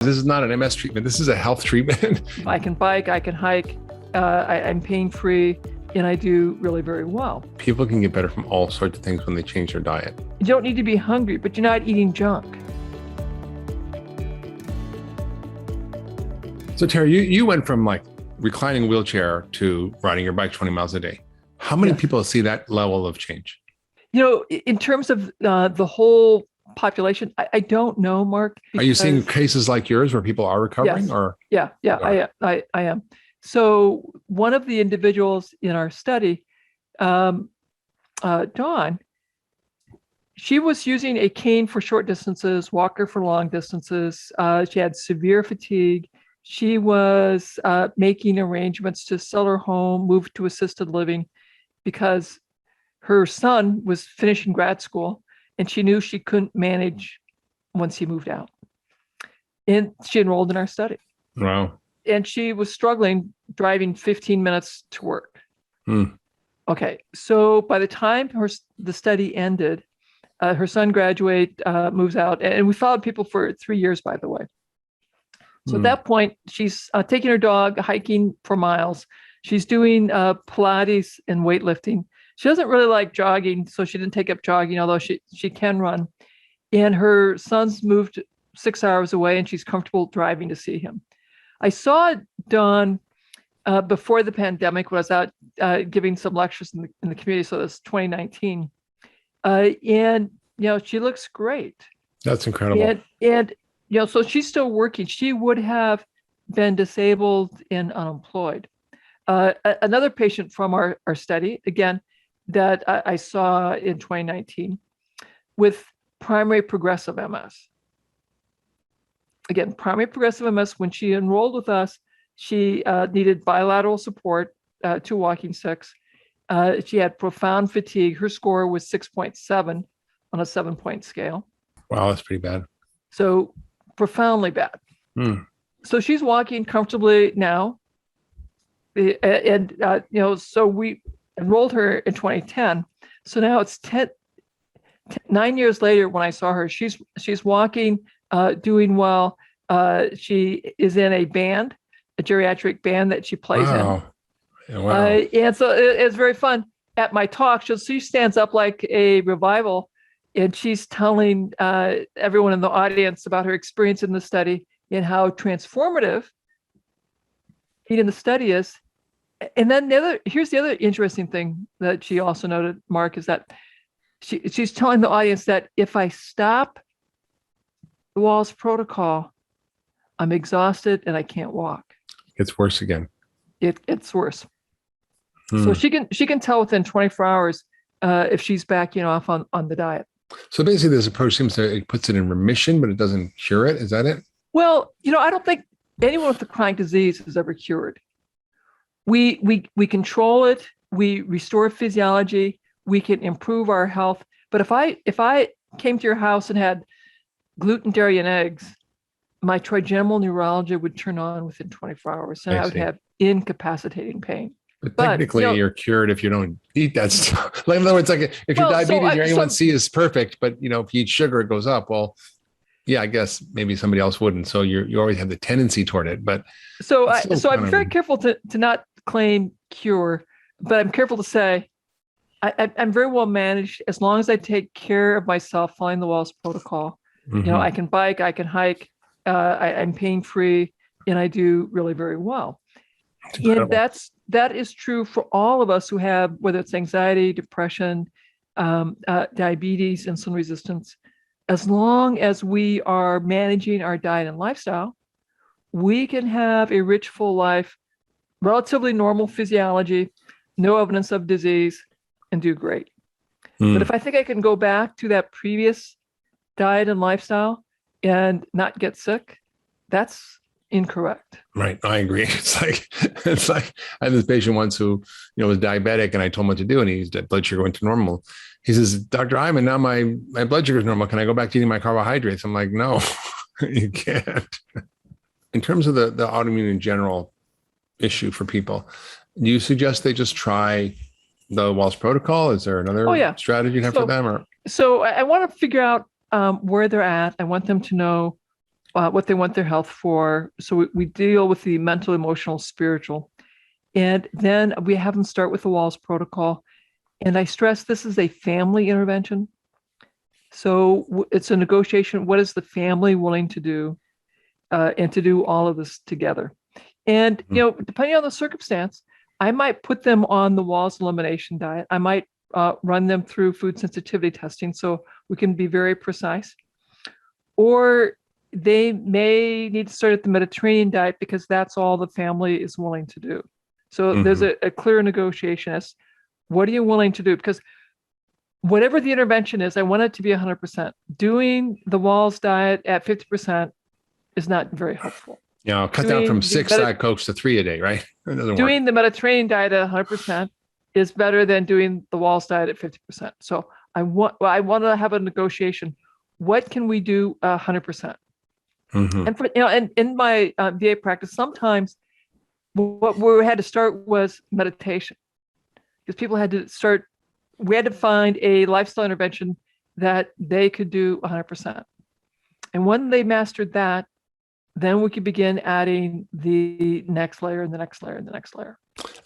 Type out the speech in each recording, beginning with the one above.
This is not an MS treatment. This is a health treatment. I can bike, I can hike, I'm pain-free, and I do really very well. People can get better from all sorts of things when they change their diet. You don't need to be hungry, but you're not eating junk. So Terry, you went from like reclining wheelchair to riding your bike 20 miles a day. How many people see that level of change? You know, in terms of the whole population, I don't know, Mark. Are you seeing cases like yours where people are recovering? Yes. Or I am. So one of the individuals in our study, Dawn, she was using a cane for short distances, walker for long distances. She had severe fatigue. She was making arrangements to sell her home, move to assisted living, because her son was finishing grad school and she knew she couldn't manage once he moved out. And she enrolled in our study. Wow. And she was struggling driving 15 minutes to work. Okay, so by the time the study ended, her son graduated, moves out, and we followed people for 3 years, by the way. So at that point, she's taking her dog hiking for miles. She's doing Pilates and weightlifting. She doesn't really like jogging, so she didn't take up jogging, although she can run. And her son's moved 6 hours away, and she's comfortable driving to see him. I saw Dawn before the pandemic when I was out giving some lectures in the community. So that's 2019, and she looks great. That's incredible. And so she's still working. She would have been disabled and unemployed. Another patient from our study, again, that I saw in 2019 with primary progressive MS. Again, primary progressive MS, when she enrolled with us, she needed bilateral support, 2 walking sticks. She had profound fatigue. Her score was 6.7 on a 7-point scale. Wow, that's pretty bad. So profoundly bad. So she's walking comfortably now. And, so we enrolled her in 2010. So now it's 9 years later when I saw her, she's walking, doing well. She is in a band, a geriatric band that she plays in. Wow. And so it's very fun. At my talk, she stands up like a revival, and she's telling everyone in the audience about her experience in the study and how transformative in the study is. And then here's the other interesting thing that she also noted, Mark, is that she's telling the audience that if I stop the Wahls protocol, I'm exhausted and I can't walk. It's worse again. It's worse. So she can tell within 24 hours if she's backing off on the diet. So basically, this approach seems to it puts it in remission, but it doesn't cure it. Is that it? Well, I don't think anyone with a chronic disease is ever cured. We control it. We restore physiology. We can improve our health. But if I came to your house and had gluten, dairy, and eggs, my trigeminal neuralgia would turn on within 24 hours, and I would have incapacitating pain. But technically, you're cured if you don't eat that stuff. Like in other words, like if you're diabetes, your A1C is perfect, but if you eat sugar, it goes up. Well, yeah, I guess maybe somebody else wouldn't. So you always have the tendency toward it. But I'm very careful to not claim cure, but I'm careful to say I'm very well managed as long as I take care of myself, following the Wahls protocol. I can bike, I can hike, I'm pain-free, and I do really very well. And that is true for all of us who have, whether it's anxiety, depression, diabetes, insulin resistance. As long as we are managing our diet and lifestyle, we can have a rich, full life, relatively normal physiology, no evidence of disease, and do great. But if I think I can go back to that previous diet and lifestyle and not get sick, that's incorrect. Right. I agree. It's like I had this patient once who, was diabetic, and I told him what to do, and his blood sugar went to normal. He says, Dr. Hyman, now my blood sugar is normal. Can I go back to eating my carbohydrates? I'm like, no, you can't. In terms of the autoimmune in general issue for people, do you suggest they just try the Wahls protocol? Is there another strategy you have for them? So I want to figure out where they're at. I want them to know what they want their health for. So we deal with the mental, emotional, spiritual. And then we have them start with the Wahls protocol. And I stress this is a family intervention. So it's a negotiation. What is the family willing to do? And to do all of this together. And, depending on the circumstance, I might put them on the Wahls elimination diet. I might run them through food sensitivity testing so we can be very precise. Or they may need to start at the Mediterranean diet because that's all the family is willing to do. So there's a clear negotiation as what are you willing to do? Because whatever the intervention is, I want it to be 100%. Doing the Wahls diet at 50% is not very helpful. Cut down from 6 Diet Cokes to 3 a day, right? It doesn't doing work. The Mediterranean diet at 100% is better than doing the Wahls diet at 50%. So I want to have a negotiation. What can we do 100%? And for, and in my VA practice, sometimes what we had to start was meditation, because people had to start. We had to find a lifestyle intervention that they could do 100%. And when they mastered that, then we could begin adding the next layer and the next layer and the next layer.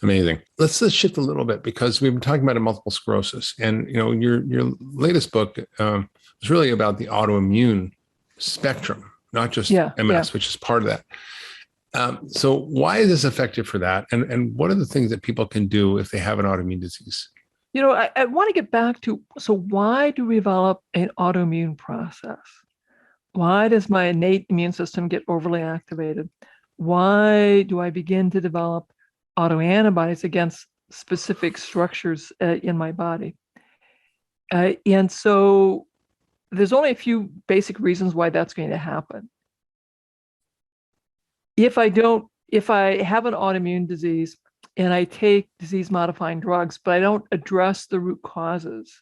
Amazing. Let's just shift a little bit because we've been talking about multiple sclerosis, and your latest book was really about the autoimmune spectrum, not just MS, which is part of that. So why is this effective for that? And what are the things that people can do if they have an autoimmune disease? I want to get back to, so why do we develop an autoimmune process? Why does my innate immune system get overly activated? Why do I begin to develop autoantibodies against specific structures in my body? And so there's only a few basic reasons why that's going to happen. If I have an autoimmune disease and I take disease-modifying drugs, but I don't address the root causes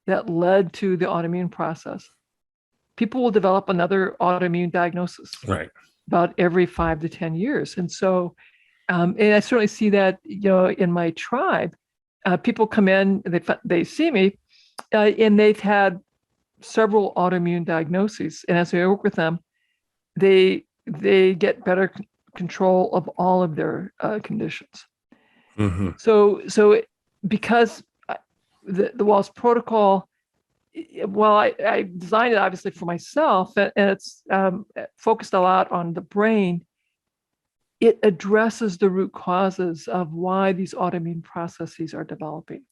that led to the autoimmune process, people will develop another autoimmune diagnosis about every 5 to 10 years. And so, and I certainly see that, in my tribe, people come in, they see me, and they've had several autoimmune diagnoses. And as I work with them, they get better control of all of their conditions. So because the Wahls protocol, well, I designed it obviously for myself, and it's focused a lot on the brain. It addresses the root causes of why these autoimmune processes are developing.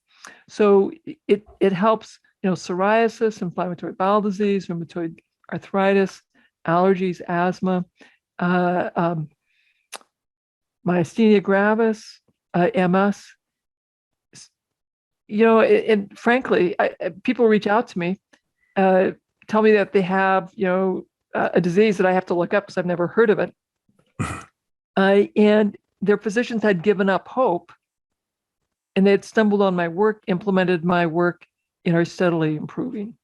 So it helps, psoriasis, inflammatory bowel disease, rheumatoid arthritis, allergies, asthma, myasthenia gravis, MS. And frankly, people reach out to me, tell me that they have, a disease that I have to look up because I've never heard of it. And their physicians had given up hope, and they had stumbled on my work, implemented my work, and are steadily improving.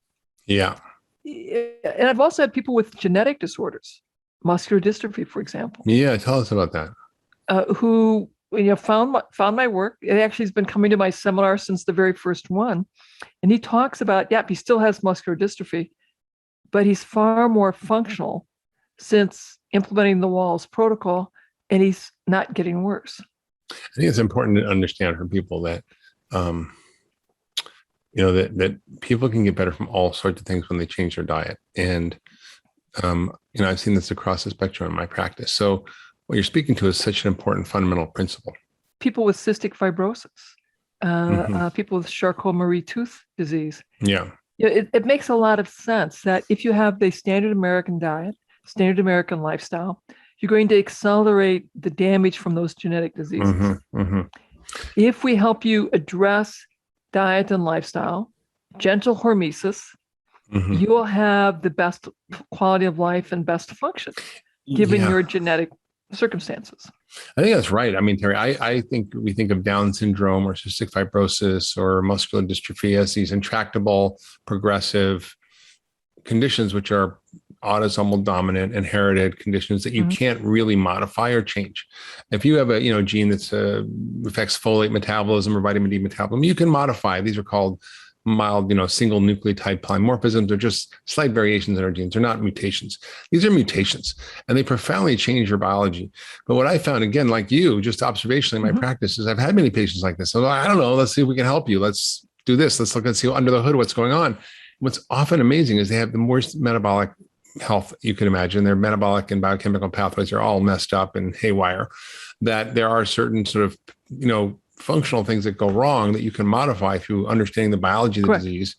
Yeah. And I've also had people with genetic disorders, muscular dystrophy, for example. Yeah, tell us about that. Who found my work. It actually has been coming to my seminar since the very first one. And he talks about, he still has muscular dystrophy, but he's far more functional since implementing the Wahls protocol, and he's not getting worse. I think it's important to understand for people that, that people can get better from all sorts of things when they change their diet. And, I've seen this across the spectrum in my practice. So what you're speaking to is such an important fundamental principle. People with cystic fibrosis, people with Charcot-Marie Tooth disease. Yeah. It makes a lot of sense that if you have the standard American diet, standard American lifestyle, you're going to accelerate the damage from those genetic diseases. If we help you address diet and lifestyle, gentle hormesis, you will have the best quality of life and best function, given your genetic circumstances. I think that's right. I mean, Terry, I think we think of Down syndrome or cystic fibrosis or muscular dystrophy as these intractable, progressive conditions, which are autosomal dominant, inherited conditions that you can't really modify or change. If you have a gene that affects folate metabolism or vitamin D metabolism, you can modify. These are called mild, single nucleotide polymorphisms. They're just slight variations in our genes. They're not mutations. These are mutations, and they profoundly change your biology. But what I found, again, like you, just observationally in my practice, is I've had many patients like this. So I don't know. Let's see if we can help you. Let's do this. Let's look and see under the hood what's going on. What's often amazing is they have the worst metabolic health you can imagine. Their metabolic and biochemical pathways are all messed up and haywire, that there are certain sort of, functional things that go wrong that you can modify through understanding the biology of the disease.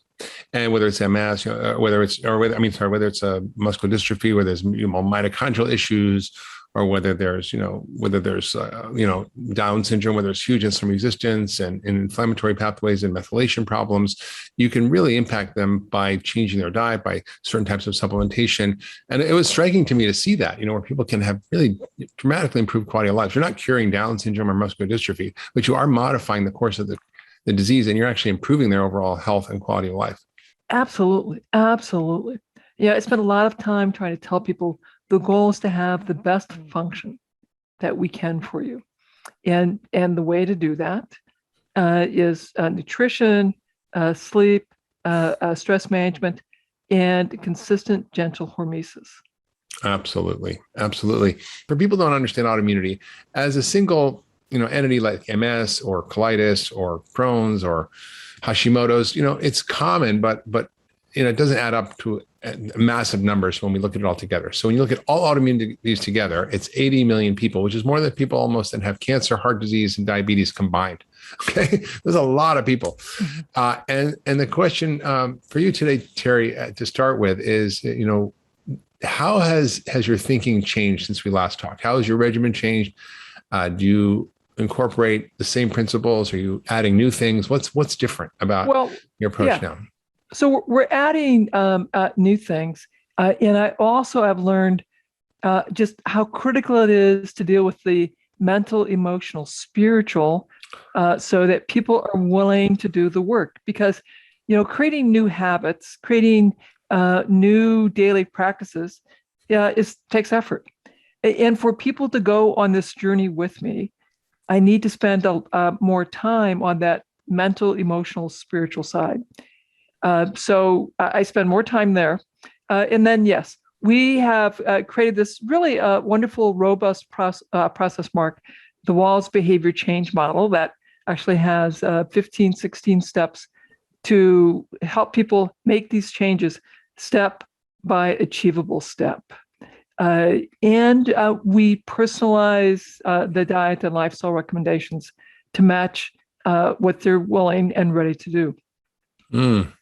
And whether it's MS, whether it's a muscular dystrophy, where there's mitochondrial issues, or whether there's Down syndrome, where there's huge insulin resistance and inflammatory pathways and methylation problems, you can really impact them by changing their diet, by certain types of supplementation. And it was striking to me to see that, where people can have really dramatically improved quality of life. You're not curing Down syndrome or muscular dystrophy, but you are modifying the course of the disease, and you're actually improving their overall health and quality of life. Absolutely. Absolutely. Yeah, I spent a lot of time trying to tell people the goal is to have the best function that we can for you. And the way to do that is nutrition, sleep, stress management, and consistent, gentle hormesis. Absolutely. Absolutely. For people who don't understand autoimmunity, as a single entity like MS or colitis or Crohn's or Hashimoto's, it's common, but it doesn't add up to massive numbers when we look at it all together. So when you look at all autoimmune disease together, it's 80 million people, which is more than people almost that have cancer, heart disease, and diabetes combined. Okay, there's a lot of people. And the question for you today, Terry, to start with is, how has your thinking changed since we last talked? How has your regimen changed? Do you incorporate the same principles? Are you adding new things? What's different about your approach now? So we're adding new things. And I also have learned just how critical it is to deal with the mental, emotional, spiritual, so that people are willing to do the work. Because, creating new habits, creating new daily practices takes effort. And for people to go on this journey with me, I need to spend more time on that mental, emotional, spiritual side. So I spend more time there. And then, yes, we have created this really wonderful, robust process, Mark, the Wahls behavior change model that actually has 15, 16 steps to help people make these changes step by achievable step. And we personalize the diet and lifestyle recommendations to match what they're willing and ready to do.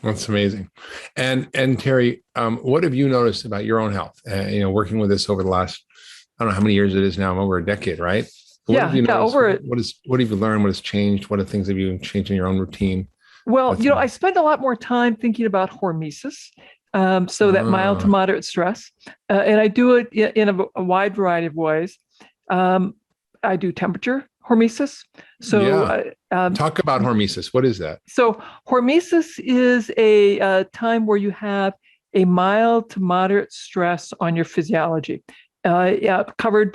That's amazing. And Terry, what have you noticed about your own health? Working with this over the last, I don't know how many years it is now, over a decade, right? What have you noticed? What have you learned? What has changed? What things have you changed in your own routine? Well, I spend a lot more time thinking about hormesis. So that mild to moderate stress. And I do it in a wide variety of ways. I do temperature hormesis. So talk about hormesis. What is that? So hormesis is a time where you have a mild to moderate stress on your physiology, followed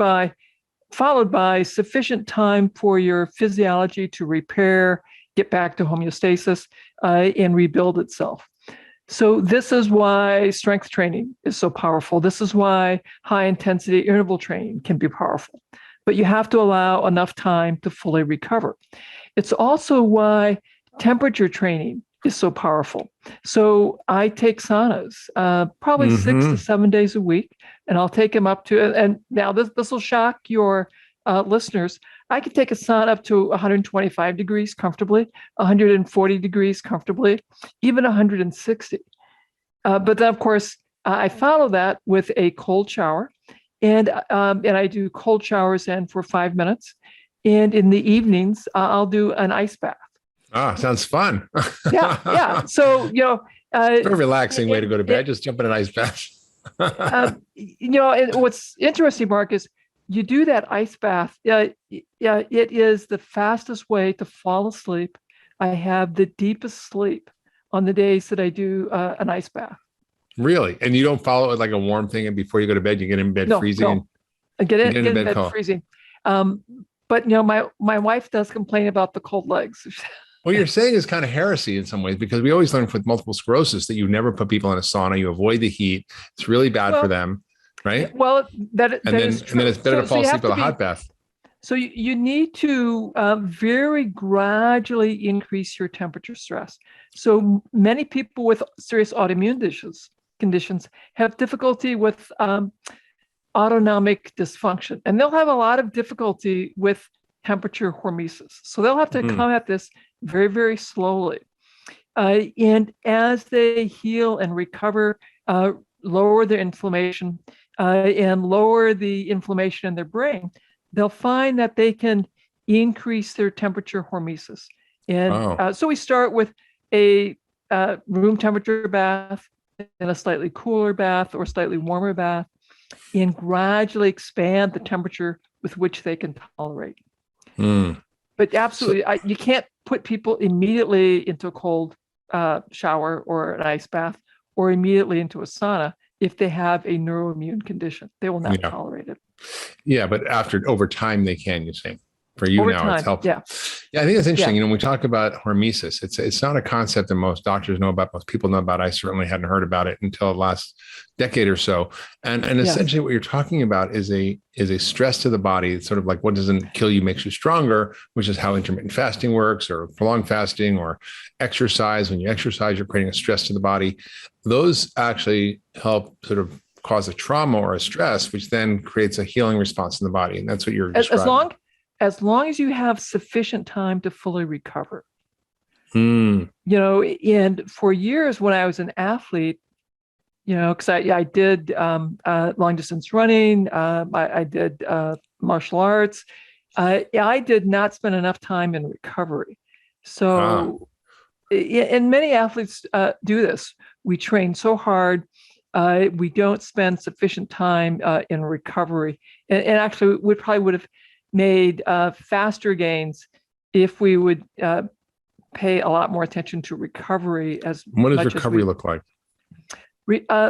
by sufficient time for your physiology to repair, get back to homeostasis, and rebuild itself. So this is why strength training is so powerful. This is why high intensity interval training can be powerful, but you have to allow enough time to fully recover. It's also why temperature training is so powerful. So I take saunas probably 6 to 7 days a week, and I'll take them up to, and now this will shock your listeners. I could take a sauna up to 125 degrees comfortably, 140 degrees comfortably, even 160. But then, of course, I follow that with a cold shower, and I do cold showers in for 5 minutes. And in the evenings, I'll do an ice bath. Sounds fun. Yeah. So, it's a relaxing way to go to bed. Just jump in an ice bath. And what's interesting, Mark, is you do that ice bath. It is the fastest way to fall asleep. I have the deepest sleep on the days that I do an ice bath. Really? And you don't follow it like a warm thing, and before you go to bed, you get in bed freezing? No. I get in bed freezing. But my wife does complain about the cold legs. What you're saying is kind of heresy in some ways, because we always learn with multiple sclerosis that you never put people in a sauna, you avoid the heat. It's really bad for them, right? Well, that is true. And then it's better to fall asleep with a hot bath. So you need to very gradually increase your temperature stress. So many people with serious autoimmune conditions have difficulty with autonomic dysfunction, and they'll have a lot of difficulty with temperature hormesis. So they'll have to come at this very, very slowly. And as they heal and recover, lower their inflammation and lower the inflammation in their brain, they'll find that they can increase their temperature hormesis. And so we start with a room temperature bath and a slightly cooler bath or slightly warmer bath, and gradually expand the temperature with which they can tolerate. But absolutely, you can't put people immediately into a cold shower or an ice bath or immediately into a sauna if they have a neuroimmune condition. They will not tolerate it. Yeah, but over time they can, you say. For you now, it's helpful. Yeah, I think it's interesting. When we talk about hormesis, it's not a concept that most doctors know about, most people know about. I certainly hadn't heard about it until the last decade or so. And essentially what you're talking about is a stress to the body. It's sort of like what doesn't kill you makes you stronger, which is how intermittent fasting works, or prolonged fasting, or exercise. When you exercise, you're creating a stress to the body. Those actually help sort of cause a trauma or a stress, which then creates a healing response in the body. And that's what you're describing. As long as you have sufficient time to fully recover. And for years when I was an athlete, because I did long distance running, I did martial arts. I did not spend enough time in recovery. So, and many athletes do this. We train so hard. We don't spend sufficient time in recovery. And actually, we probably would have made faster gains if we would pay a lot more attention to recovery. What does recovery look like?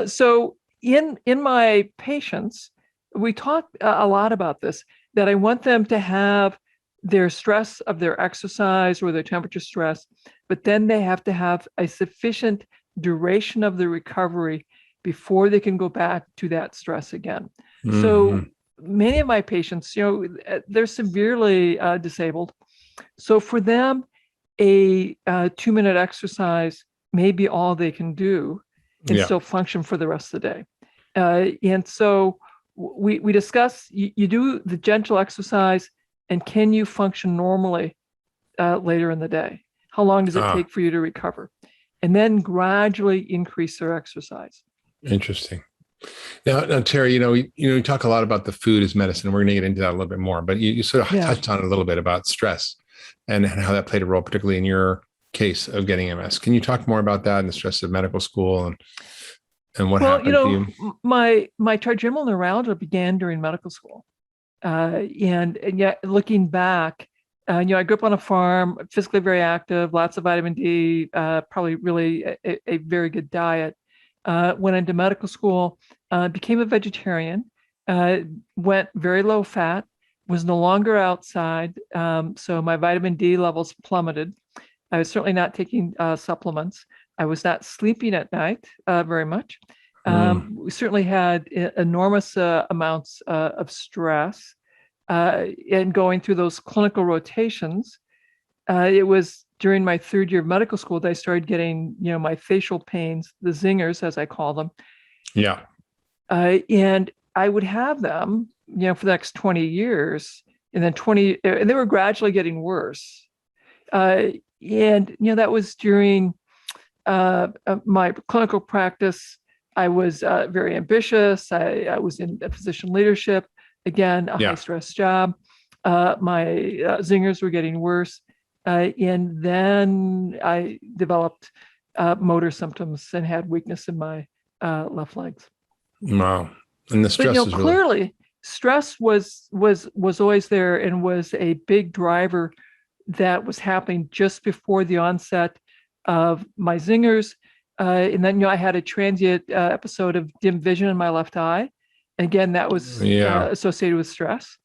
So in my patients, we talk a lot about this, that I want them to have their stress of their exercise or their temperature stress, but then they have to have a sufficient duration of the recovery before they can go back to that stress again. So many of my patients, they're severely disabled. So for them, a 2-minute exercise may be all they can do and still function for the rest of the day. And so we discuss, you do the gentle exercise, and can you function normally later in the day? How long does it take for you to recover? And then gradually increase their exercise. Interesting. Now, Terry, you talk a lot about the food as medicine. We're going to get into that a little bit more, but you sort of touched on it a little bit about stress and how that played a role, particularly in your case of getting MS. Can you talk more about that and the stress of medical school and what happened to you? My trigeminal neuralgia began during medical school. And yet looking back, I grew up on a farm, physically very active, lots of vitamin D, probably really a very good diet. Went into medical school, became a vegetarian, went very low fat, was no longer outside. So my vitamin D levels plummeted. I was certainly not taking supplements. I was not sleeping at night very much. We certainly had enormous amounts of stress and going through those clinical rotations. It was during my third year of medical school that I started getting, my facial pains, the zingers, as I call them. Yeah. And I would have them, for the next 20 years, and then and they were gradually getting worse. And, that was during my clinical practice. I was very ambitious. I was in physician leadership, again, a high stress job. My zingers were getting worse. And then I developed motor symptoms and had weakness in my left legs. Wow. And the stress is clearly stress was always there and was a big driver that was happening just before the onset of my zingers. And then, I had a transient episode of dim vision in my left eye. And again, that was associated with stress.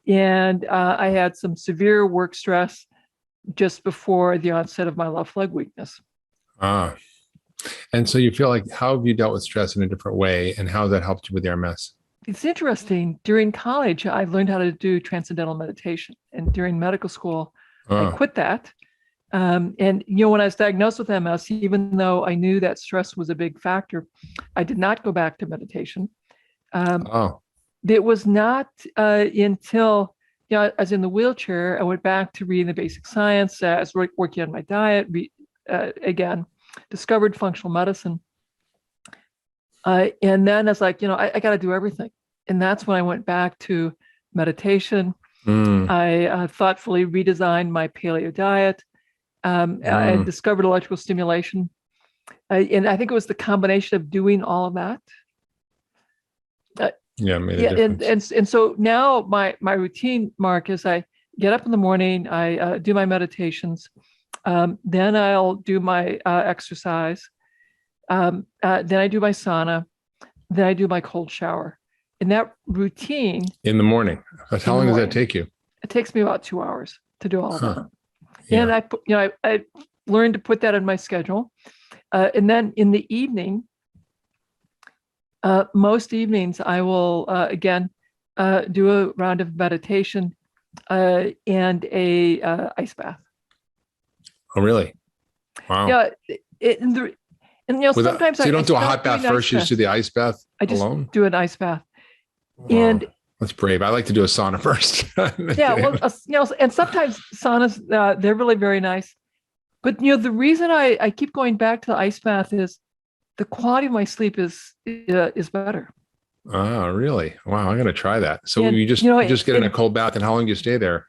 And I had some severe work stress just before the onset of my left leg weakness. Ah, and so you feel like, how have you dealt with stress in a different way, and how has that helped you with your MS? It's interesting. During college, I learned how to do transcendental meditation, and during medical school, I quit that. And when I was diagnosed with MS, even though I knew that stress was a big factor, I did not go back to meditation. It was not until I was in the wheelchair, I went back to reading the basic science. I was working on my diet, again, discovered functional medicine. And then I was like, I got to do everything. And that's when I went back to meditation. I thoughtfully redesigned my paleo diet. I discovered electrical stimulation. And I think it was the combination of doing all of that. Made a difference. And so now my routine, Mark, is I get up in the morning, I do my meditations, then I'll do my exercise, then I do my sauna, then I do my cold shower. And that routine in the morning. How long does that take you? It takes me about 2 hours to do all of that. Yeah. And I learned to put that in my schedule. And then in the evening, most evenings I will again do a round of meditation and a ice bath. Oh, really? Wow. Yeah. Sometimes so you don't do a hot bath first. You just do the ice bath alone? Just do an ice bath. Wow. And that's brave. I like to do a sauna first. And sometimes saunas, they're really very nice. But the reason I keep going back to the ice bath is the quality of my sleep is better. Oh, really? Wow, I'm going to try that. So you just get in a cold bath, and how long do you stay there?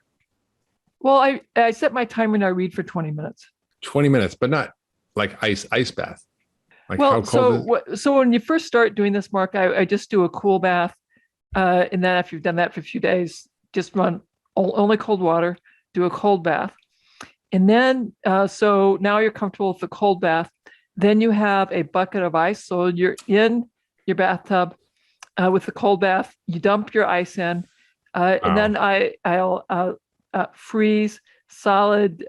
Well, I set my timer and I read for 20 minutes. 20 minutes, but not like ice bath. Like well, how cold so when you first start doing this, Mark, I just do a cool bath. And then after you've done that for a few days, just run only cold water, do a cold bath. And then, so now you're comfortable with the cold bath. Then you have a bucket of ice. So you're in your bathtub with the cold bath. You dump your ice in. And then I'll freeze solid,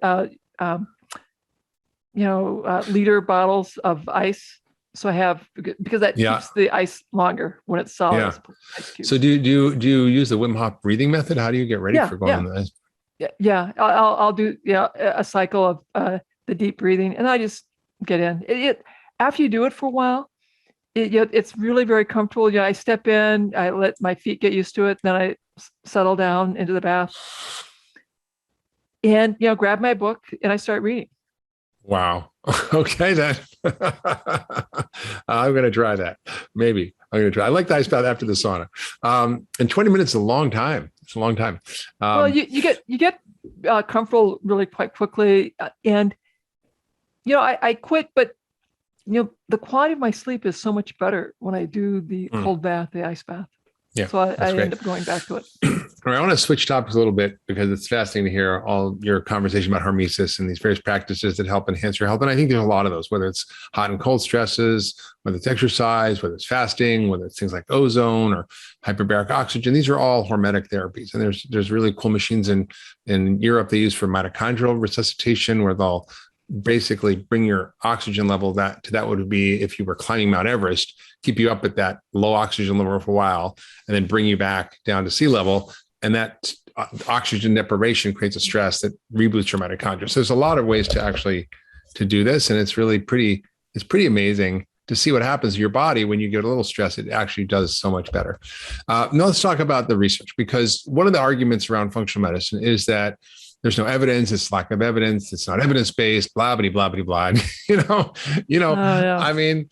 liter bottles of ice. So I have, because that keeps the ice longer when it's solid. Yeah. So do you use the Wim Hof breathing method? How do you get ready for going on the ice? Yeah. I'll do a cycle of the deep breathing, and I just get in. After you do it for a while, it's really very comfortable. I step in, I let my feet get used to it, then I settle down into the bath, and grab my book and I start reading. Wow. Okay, then. I'm going to try that. Maybe I'm going to try. I like the ice bath after the sauna. And 20 minutes is a long time. It's a long time. Well, you get comfortable really quite quickly. And, I quit, but, the quality of my sleep is so much better when I do the cold bath, the ice bath. Yeah. So I end up going back to it. I want to switch topics a little bit because it's fascinating to hear all your conversation about hormesis and these various practices that help enhance your health. And I think there's a lot of those, whether it's hot and cold stresses, whether it's exercise, whether it's fasting, whether it's things like ozone or hyperbaric oxygen. These are all hormetic therapies. And there's really cool machines in Europe they use for mitochondrial resuscitation, where they'll basically bring your oxygen level to that would be if you were climbing Mount Everest, keep you up at that low oxygen level for a while, and then bring you back down to sea level. And that oxygen deprivation creates a stress that reboots your mitochondria. So there's a lot of ways to do this. And it's really pretty amazing to see what happens to your body when you get a little stress. It actually does so much better. Now let's talk about the research, because one of the arguments around functional medicine is that there's no evidence. It's lack of evidence. It's not evidence-based, blah, blah, blah, blah, blah. I mean,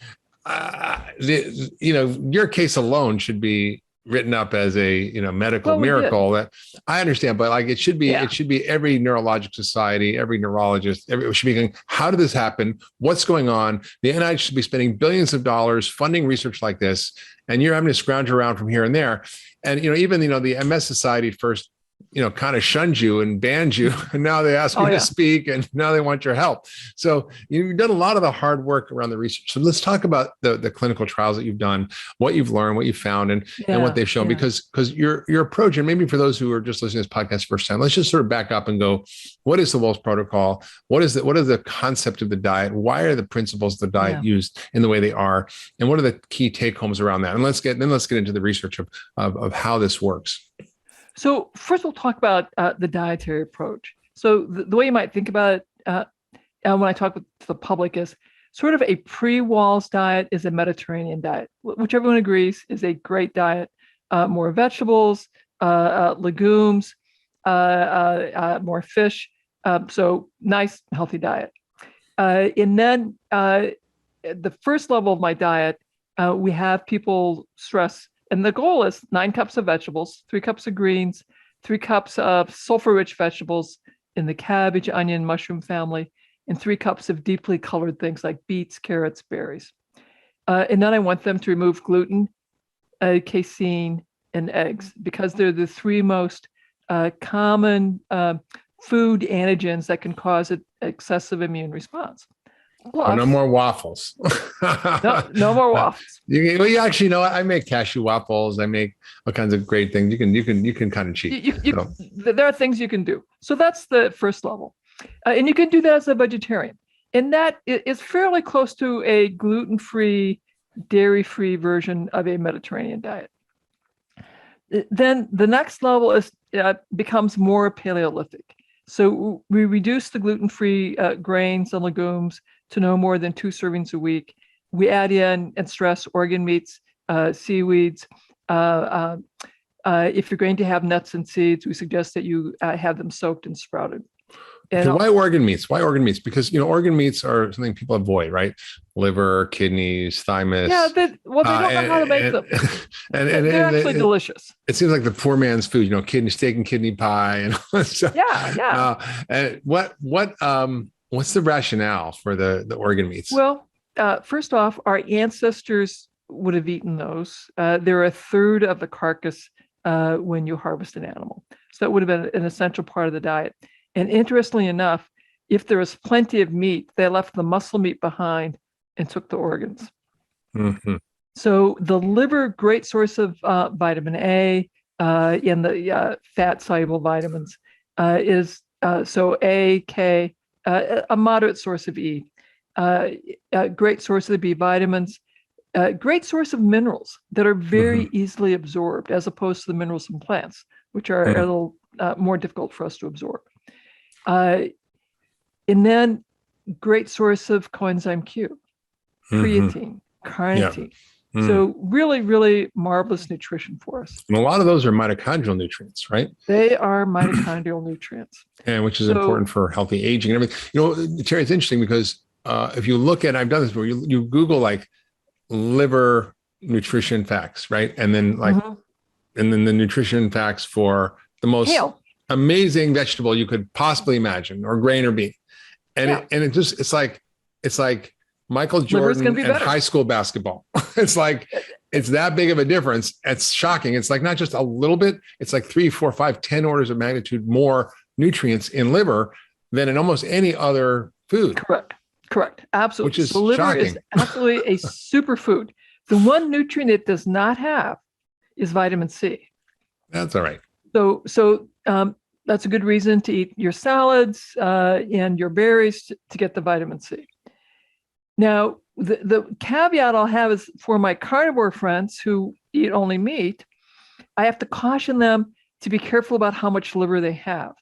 your case alone should be written up as a, medical miracle. That I understand, but like it should be every neurologic society, every neurologist, should be going, how did this happen? What's going on? The NIH should be spending billions of dollars funding research like this. And you're having to scrounge around from here and there. And, even, the MS Society first kind of shunned you and banned you. And now they ask you to speak, and now they want your help. So you've done a lot of the hard work around the research. So let's talk about the clinical trials that you've done, what you've learned, what you've found, and what they've shown, because your approach, and maybe for those who are just listening to this podcast first time, let's just sort of back up and go, what is the Wahls protocol? What is the concept of the diet? Why are the principles of the diet used in the way they are? And what are the key take homes around that? And let's get into the research of how this works. So first, we'll talk about the dietary approach. So the way you might think about it when I talk to the public is sort of a pre-Wahls diet is a Mediterranean diet, which everyone agrees is a great diet. More vegetables, legumes, more fish. So nice, healthy diet. And then the first level of my diet, we have people stress. And the goal is 9 cups of vegetables, 3 cups of greens, 3 cups of sulfur-rich vegetables in the cabbage, onion, mushroom family, and 3 cups of deeply colored things like beets, carrots, berries. And then I want them to remove gluten, casein, and eggs, because they're the 3 most common food antigens that can cause an excessive immune response. Plus, no more waffles. no more waffles. You actually know I make cashew waffles. I make all kinds of great things. You can kind of cheat. There are things you can do. So that's the first level, and you can do that as a vegetarian, and that is fairly close to a gluten-free, dairy-free version of a Mediterranean diet. Then the next level is becomes more Paleolithic. So we reduce the gluten-free grains and legumes to no more than 2 servings a week. We add in and stress organ meats, seaweeds. If you're going to have nuts and seeds, we suggest that you have them soaked and sprouted. And why organ meats? Why organ meats? Because organ meats are something people avoid, right? Liver, kidneys, thymus. Yeah, they don't know how to make them. And they're actually delicious. It seems like the poor man's food, kidney steak and kidney pie, and all that stuff. Yeah. And what's the rationale for the organ meats? Well, first off, our ancestors would have eaten those. They're a third of the carcass when you harvest an animal, so that would have been an essential part of the diet. And interestingly enough, if there was plenty of meat, they left the muscle meat behind and took the organs. Mm-hmm. So the liver, great source of vitamin A and the fat-soluble vitamins is so A, K, a moderate source of E, a great source of the B vitamins, great source of minerals that are very easily absorbed, as opposed to the minerals in plants, which are a little more difficult for us to absorb. And then great source of coenzyme Q, creatine, carnitine. Yeah. So really, really marvelous nutrition for us. And a lot of those are mitochondrial nutrients, right? They are mitochondrial nutrients. And which is important for healthy aging and everything. Terry, it's interesting because if you look at, I've done this before, you Google like liver nutrition facts, right? And then and then the nutrition facts for the most amazing vegetable you could possibly imagine, or grain or bean. And it's like Michael Jordan and high school basketball. It's like, it's that big of a difference. It's shocking. It's like not just a little bit, it's like 3, 4, 5, 10 orders of magnitude more nutrients in liver than in almost any other food. Correct. Absolutely. Which is the liver shocking. Is absolutely a superfood. The one nutrient it does not have is vitamin C. That's all right. So that's a good reason to eat your salads and your berries to get the vitamin C. Now, the caveat I'll have is for my carnivore friends who eat only meat, I have to caution them to be careful about how much liver they have,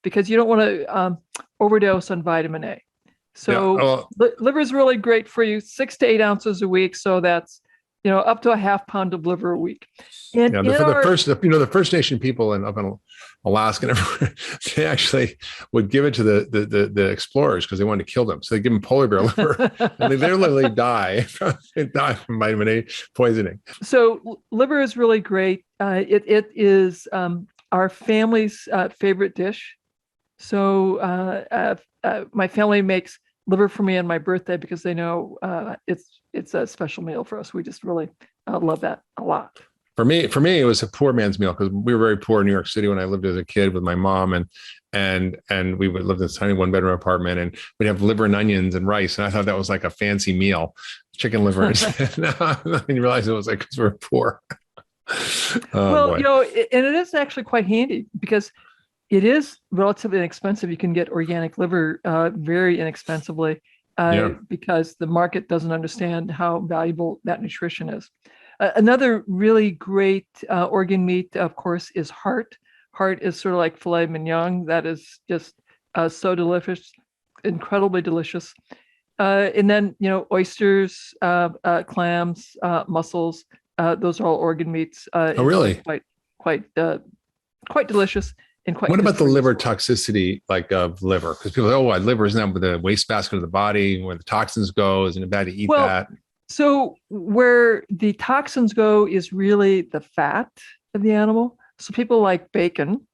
because you don't want to overdose on vitamin A. So liver is really great for you, 6 to 8 ounces a week. So that's, up to a half pound of liver a week. And the First Nation people up in Alaska and everywhere, they actually would give it to the explorers because they wanted to kill them. So they give them polar bear liver, and they literally die from vitamin A poisoning. So liver is really great. It is our family's favorite dish. So my family makes liver for me on my birthday because they know it's a special meal for us. We just really love that a lot. For me, it was a poor man's meal because we were very poor in New York City when I lived as a kid with my mom, and we would live in this tiny 1-bedroom apartment, and we'd have liver and onions and rice, and I thought that was like a fancy meal, chicken liver. Now you realize it was like because we were poor. Well, boy. And it is actually quite handy because it is relatively inexpensive. You can get organic liver very inexpensively because the market doesn't understand how valuable that nutrition is. Another really great organ meat, of course, is heart. Heart is sort of like filet mignon. That is just so delicious, incredibly delicious. And then, oysters, clams, mussels, those are all organ meats. Oh, really? Quite delicious and quite. What about the liver toxicity, like of liver? Because people say, liver isn't that the wastebasket of the body, where the toxins go? Isn't it bad to eat that? So where the toxins go is really the fat of the animal. So people like bacon.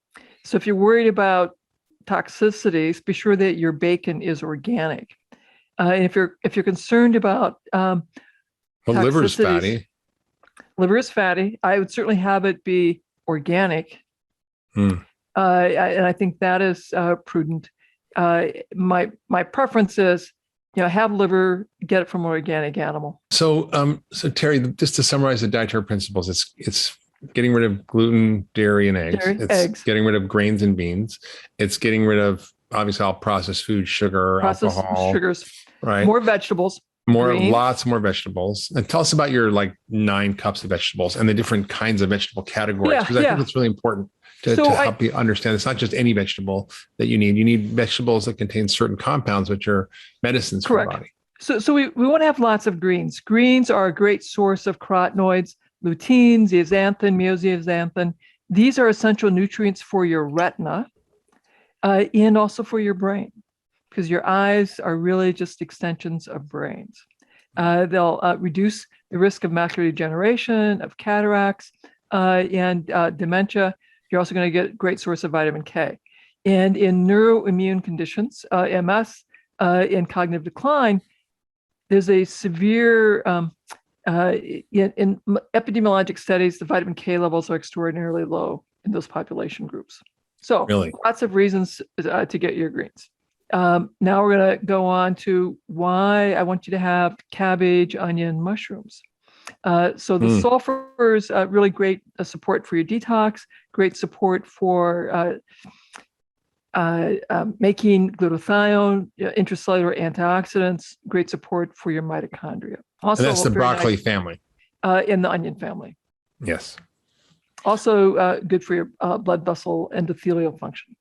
So if you're worried about toxicities, be sure that your bacon is organic. And if you're concerned about liver is fatty. Liver is fatty. I would certainly have it be organic. And I think that is prudent. My preference is, have liver, get it from an organic animal. So Terry, just to summarize the dietary principles, it's getting rid of gluten, dairy, and eggs. It's getting rid of grains and beans. It's getting rid of, obviously, all processed food, sugar, alcohol. Sugars. Right. More vegetables. Lots more vegetables. And tell us about your 9 cups of vegetables and the different kinds of vegetable categories, because I think it's really important to help you understand. It's not just any vegetable that you need. You need vegetables that contain certain compounds, which are medicines for the body. So we want to have lots of greens. Greens are a great source of carotenoids, lutein, zeaxanthin, myozeaxanthin. These are essential nutrients for your retina and also for your brain, because your eyes are really just extensions of brains. They'll reduce the risk of macular degeneration, of cataracts, and dementia. You're also going to get a great source of vitamin K. And in neuroimmune conditions, MS, and cognitive decline, there's a severe, in epidemiologic studies, the vitamin K levels are extraordinarily low in those population groups. So lots of reasons to get your greens. Now we're going to go on to why I want you to have cabbage, onion, mushrooms. So the sulfur is really great support for your detox, great support for making glutathione, intracellular antioxidants, great support for your mitochondria. Also, and that's the broccoli family. In the onion family. Yes. Also good for your blood vessel endothelial function.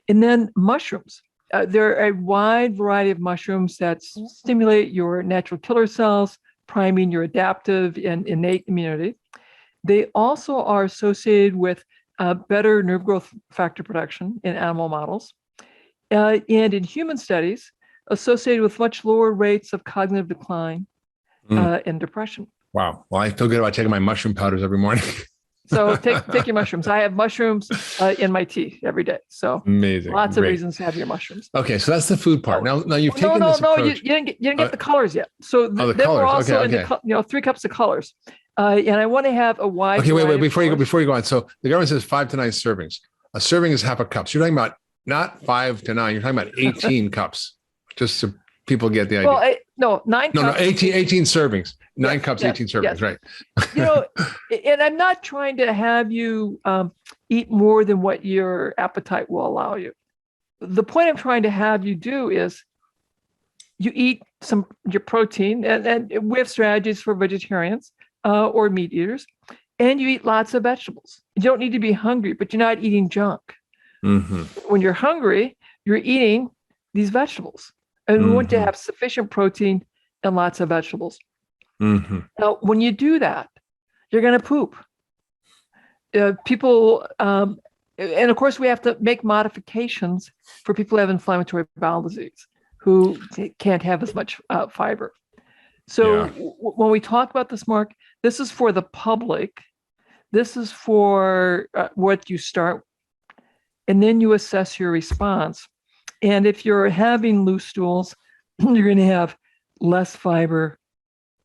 And then mushrooms. There are a wide variety of mushrooms that stimulate your natural killer cells, priming your adaptive and innate immunity. They also are associated with better nerve growth factor production in animal models, and in human studies, associated with much lower rates of cognitive decline and depression. Wow. Well, I feel good about taking my mushroom powders every morning. So take your mushrooms. I have mushrooms in my tea every day. So amazing. Lots of reasons to have your mushrums. Okay, so that's the food part. Now you've taken this approach. You didn't get the colors yet. So the then colors. We're also Okay. 3 cups of colors, and I want to have a wide. Okay, wait. Before you go on. So the government says 5 to 9 servings. A serving is half a cup. So you're talking about not 5 to 9. You're talking about 18 cups. Just so people get the idea. Well, 9 cups. No, 18 servings. 9 cups, 18 servings, right? And I'm not trying to have you eat more than what your appetite will allow you. The point I'm trying to have you do is you eat your protein, and we have strategies for vegetarians or meat eaters, and you eat lots of vegetables. You don't need to be hungry, but you're not eating junk. Mm-hmm. When you're hungry, you're eating these vegetables. And we want to have sufficient protein and lots of vegetables. Mm-hmm. Now, when you do that, you're going to poop. People, and of course, we have to make modifications for people who have inflammatory bowel disease, who can't have as much fiber. So when we talk about this, Mark, this is for the public. This is for what you start, and then you assess your response. And if you're having loose stools, you're going to have less fiber.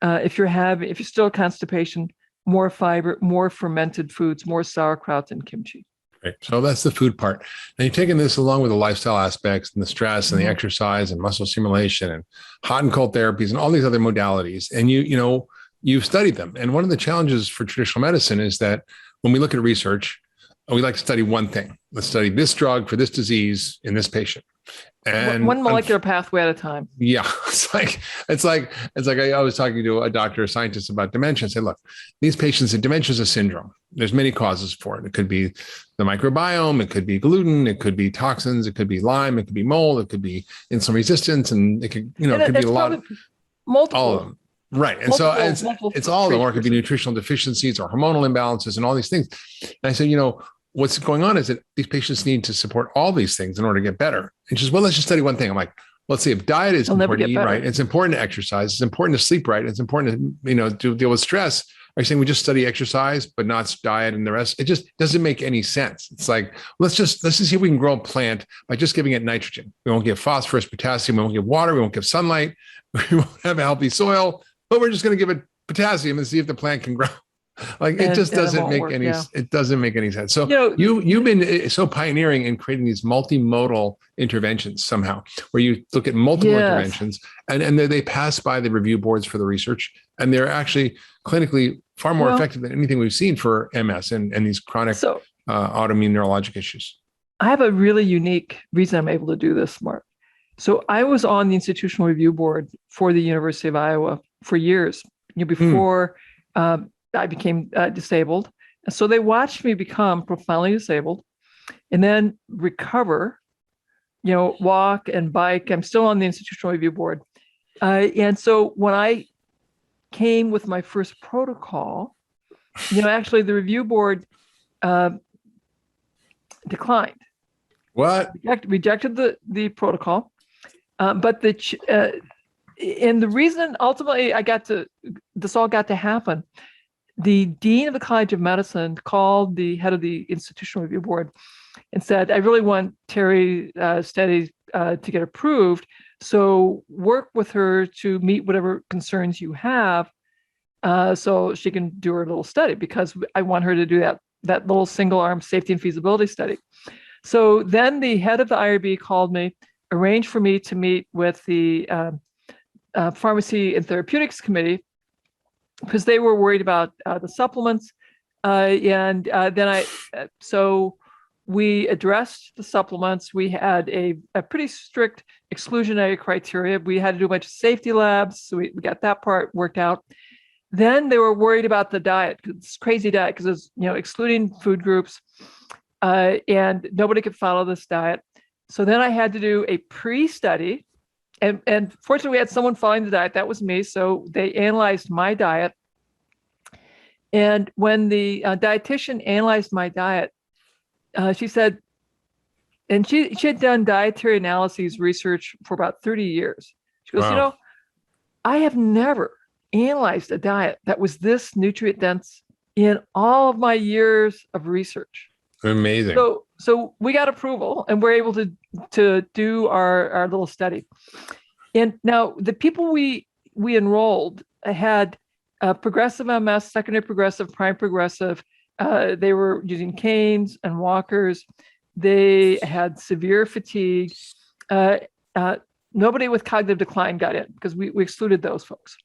If you're still constipation, more fiber, more fermented foods, more sauerkraut and kimchi. Right. So that's the food part. And you're taking this along with the lifestyle aspects and the stress and the exercise and muscle stimulation and hot and cold therapies and all these other modalities. And you've studied them. And one of the challenges for traditional medicine is that when we look at research, we like to study one thing. Let's study this drug for this disease in this patient. And one molecular pathway at a time. Yeah. It's like I was talking to a doctor, a scientist about dementia. I said, look, these patients, dementia is a syndrome. There's many causes for it. It could be the microbiome, it could be gluten, it could be toxins, it could be Lyme, it could be mold, it could be insulin resistance, and it could, it could be a lot of multiple. All of them. Right. And so it's all of them, or it could be nutritional deficiencies or hormonal imbalances and all these things. And I said, what's going on is that these patients need to support all these things in order to get better. And she says, well, let's just study one thing. I'm like, let's see, if diet is important to eat right, it's important to exercise, it's important to sleep right, it's important to, to deal with stress. Are you saying we just study exercise, but not diet and the rest? It just doesn't make any sense. It's like, let's just see if we can grow a plant by just giving it nitrogen. We won't give phosphorus, potassium, we won't give water, we won't give sunlight, we won't have a healthy soil, but we're just going to give it potassium and see if the plant can grow. Like it just doesn't make any. It doesn't make any sense. So you've been so pioneering in creating these multimodal interventions somehow, where you look at multiple interventions and they pass by the review boards for the research, and they're actually clinically far more effective than anything we've seen for MS and these chronic autoimmune neurologic issues. I have a really unique reason I'm able to do this, Mark. So I was on the institutional review board for the University of Iowa for years, before. I became disabled. So they watched me become profoundly disabled and then recover, walk and bike. I'm still on the institutional review board. And so when I came with my first protocol, actually the review board declined. What? Rejected the protocol. But and the reason ultimately this all got to happen, the dean of the College of Medicine called the head of the institutional review board and said, I really want Terry studies to get approved. So work with her to meet whatever concerns you have so she can do her little study, because I want her to do that little single arm safety and feasibility study. So then the head of the IRB called me, arranged for me to meet with the Pharmacy and Therapeutics Committee, because they were worried about the supplements. So we addressed the supplements. We had a pretty strict exclusionary criteria. We had to do a bunch of safety labs. So we got that part worked out. Then they were worried about the diet, this crazy diet, because it's, excluding food groups and nobody could follow this diet. So then I had to do a pre-study. And fortunately, we had someone following the diet. That was me. So they analyzed my diet. And when the dietitian analyzed my diet, she said, and she had done dietary analyses research for about 30 years. She goes, wow. I have never analyzed a diet that was this nutrient dense in all of my years of research. Amazing. So we got approval and we're able to do our little study. And now the people we enrolled had progressive MS, secondary progressive, prime progressive. They were using canes and walkers. They had severe fatigue. Nobody with cognitive decline got in because we excluded those folks.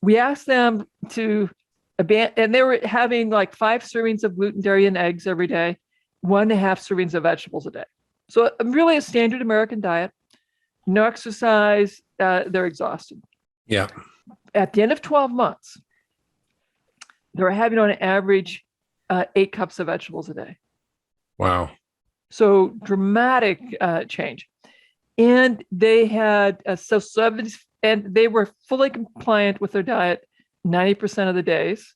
We asked them to abandon, and they were having like 5 servings of gluten, dairy, and eggs every day, 1.5 servings of vegetables a day. So really a standard American diet, no exercise, they're exhausted. Yeah. At the end of 12 months, they were having on average 8 cups of vegetables a day. Wow. So dramatic change. And they had, and they were fully compliant with their diet 90% of the days.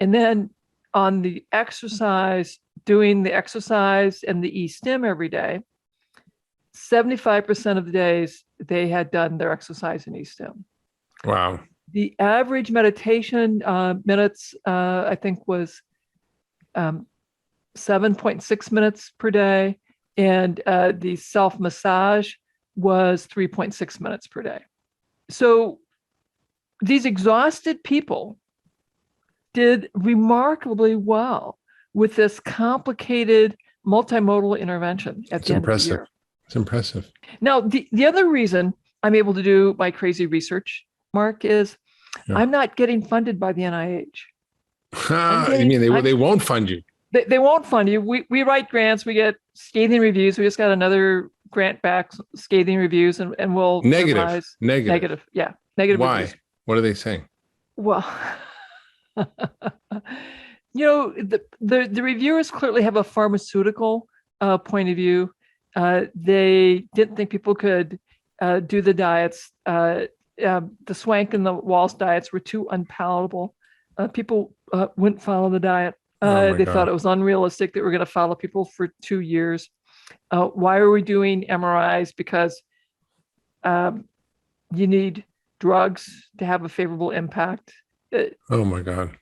And then on the exercise, doing the exercise and the e-stim every day, 75% of the days they had done their exercise and e-stim. Wow. The average meditation minutes, I think, was 7.6 minutes per day. And the self-massage was 3.6 minutes per day. So these exhausted people did remarkably well with this complicated multimodal intervention at the end of the year. It's impressive. Now, the other reason I'm able to do my crazy research, Mark, is I'm not getting funded by the NIH. You mean they won't fund you? They won't fund you. We write grants. We get scathing reviews. We just got another grant back, scathing reviews, and we'll Negative. Yeah, negative. Why? Reviews. What are they saying? Well, the reviewers clearly have a pharmaceutical point of view. They didn't think people could do the diets. The Swank and the Wahls diets were too unpalatable. People wouldn't follow the diet. They thought it was unrealistic that we're going to follow people for 2 years. Why are we doing MRIs? Because you need drugs to have a favorable impact. Oh my God.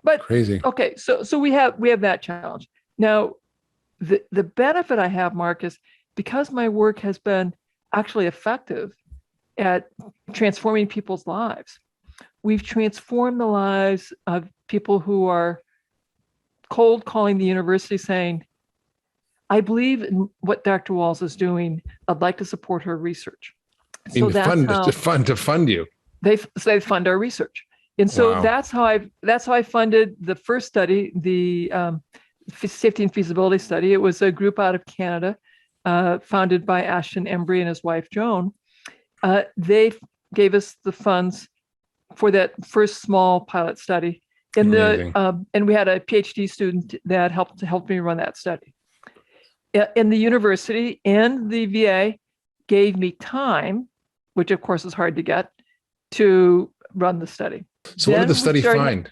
But crazy. Okay, so we have that challenge. Now, the benefit I have, Mark, is because my work has been actually effective at transforming people's lives. We've transformed the lives of people who are cold calling the university saying, I believe in what Dr. Wahls is doing. I'd like to support her research. So to fund you. They fund our research. And so that's how I funded the first study, the safety and feasibility study. It was a group out of Canada, founded by Ashton Embry and his wife, Joan. They gave us the funds for that first small pilot study. And we had a PhD student that helped me run that study. And the university and the VA gave me time, which of course is hard to get, to run the study. So what did the study find?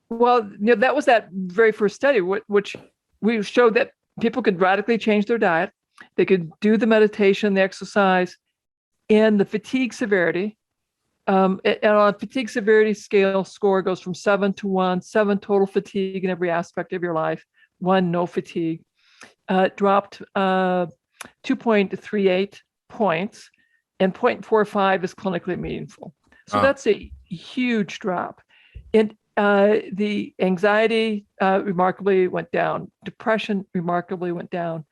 Well, that was that very first study, which we showed that people could radically change their diet. They could do the meditation, the exercise, and the fatigue severity. And on a fatigue severity scale, score goes from 7 to 1, 7 total fatigue in every aspect of your life, 1 no fatigue. Dropped 2.38 points, and 0.45 is clinically meaningful. So that's a huge drop. And the anxiety remarkably went down. Depression remarkably went down.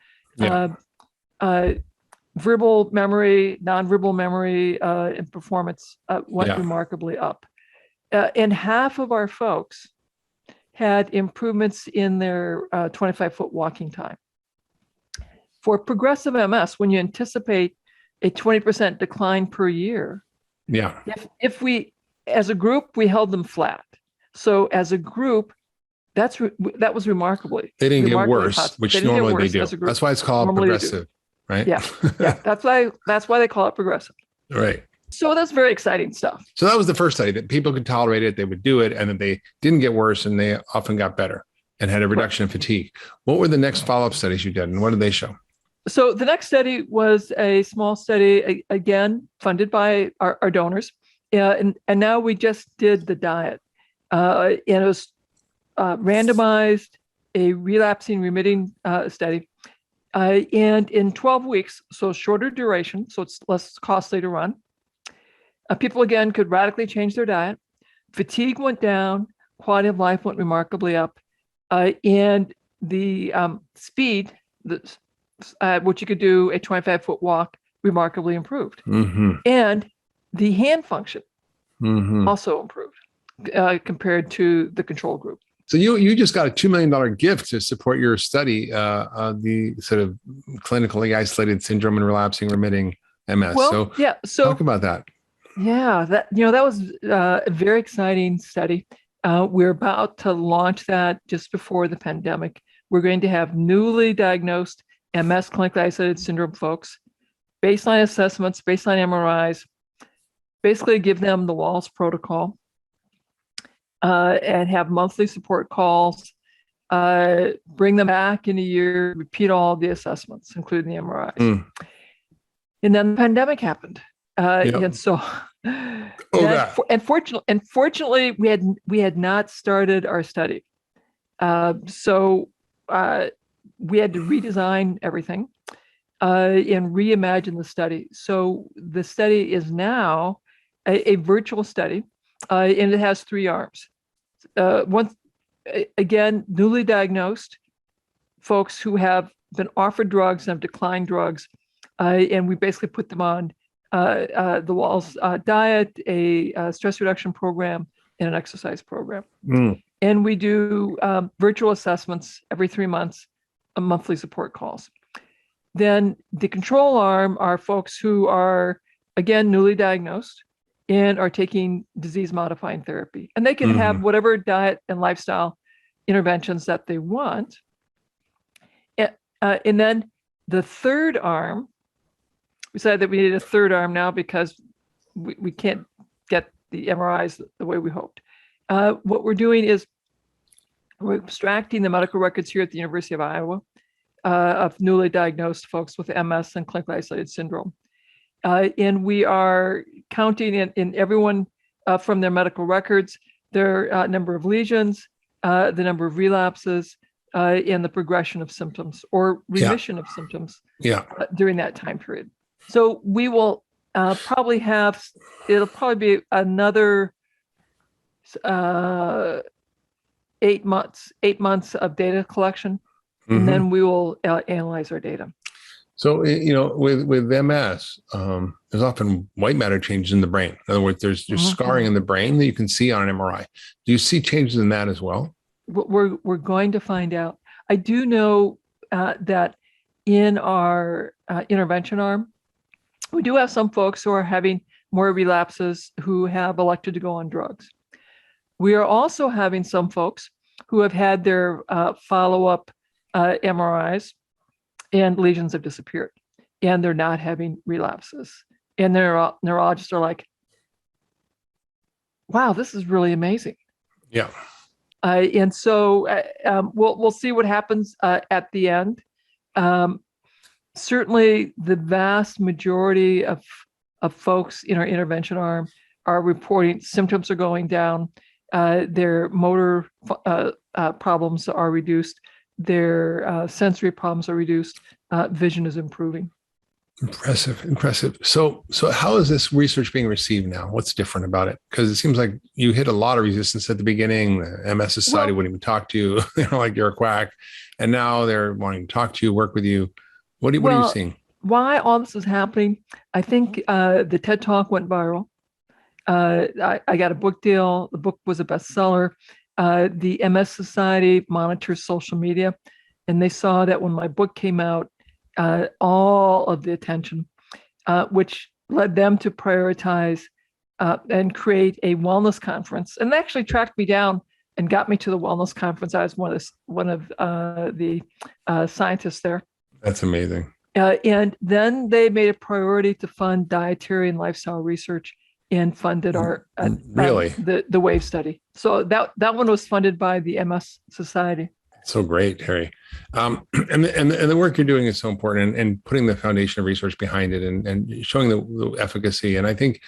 Verbal memory, nonverbal memory, and performance went remarkably up. And half of our folks had improvements in their 25-foot walking time. For progressive MS, when you anticipate a 20% decline per year, if we, as a group, we held them flat. So as a group, that was remarkably. They didn't get worse, which normally they do. That's why it's called progressive, right? Yeah. That's why they call it progressive. Right. So that's very exciting stuff. So that was the first study that people could tolerate it, they would do it, and then they didn't get worse, and they often got better and had a reduction in fatigue. What were the next follow-up studies you did, and what did they show? So the next study was a small study, again, funded by our donors. And now we just did the diet. And it was randomized, a relapsing remitting study. And in 12 weeks, so shorter duration, so it's less costly to run, people, again, could radically change their diet. Fatigue went down, quality of life went remarkably up. And the speed, which you could do a 25-foot walk, remarkably improved. Mm-hmm. And the hand function also improved compared to the control group. So you just got a $2 million gift to support your study, the sort of clinically isolated syndrome and relapsing remitting MS. Well, so talk about that. Yeah, that was a very exciting study. We're about to launch that just before the pandemic. We're going to have newly diagnosed MS clinically isolated syndrome folks, baseline assessments, baseline MRIs, basically give them the Wahls protocol, and have monthly support calls, bring them back in a year, repeat all the assessments, including the MRIs. And then the pandemic happened. And so, unfortunately, we had not started our study. So we had to redesign everything and reimagine the study. So the study is now a virtual study, and it has 3 arms. once again, newly diagnosed folks who have been offered drugs and have declined drugs, and we basically put them on the Wahls diet, a stress reduction program, and an exercise program. And we do virtual assessments every 3 months, monthly support calls. Then the control arm are folks who are, again, newly diagnosed and are taking disease-modifying therapy. And they can have whatever diet and lifestyle interventions that they want. And then the third arm, we decided that we needed a third arm now because we can't get the MRIs the way we hoped. What we're doing is we're extracting the medical records here at the University of Iowa of newly diagnosed folks with MS and clinically isolated syndrome. And we are counting in everyone from their medical records, their number of lesions, the number of relapses, and the progression of symptoms or remission of symptoms during that time period. So we will probably have, it'll probably be another 8 months of data collection, and then we will analyze our data. So, with MS, there's often white matter changes in the brain. In other words, there's scarring in the brain that you can see on an MRI. Do you see changes in that as well? We're going to find out. I do know that in our intervention arm, we do have some folks who are having more relapses who have elected to go on drugs. We are also having some folks who have had their follow-up MRIs and lesions have disappeared, and they're not having relapses. And their neurologists are like, wow, this is really amazing. Yeah. And so we'll see what happens at the end. Certainly, the vast majority of folks in our intervention arm are reporting symptoms are going down, their motor problems are reduced, their sensory problems are reduced, vision is improving. Impressive. So how is this research being received now? What's different about it? Because it seems like you hit a lot of resistance at the beginning. The MS Society wouldn't even talk to you, like you're a quack. And now they're wanting to talk to you, work with you. What are you seeing? Why all this is happening, I think the TED Talk went viral. I got a book deal. The book was a bestseller. The MS Society monitors social media, and they saw that when my book came out, all of the attention, which led them to prioritize and create a wellness conference, and they actually tracked me down and got me to the wellness conference. I was one of the scientists there. That's amazing. And then they made a priority to fund dietary and lifestyle research and funded our the WAVE study. So that one was funded by the MS Society. So great, Harry. And the work you're doing is so important, and putting the foundation of research behind it and showing the efficacy. And I think,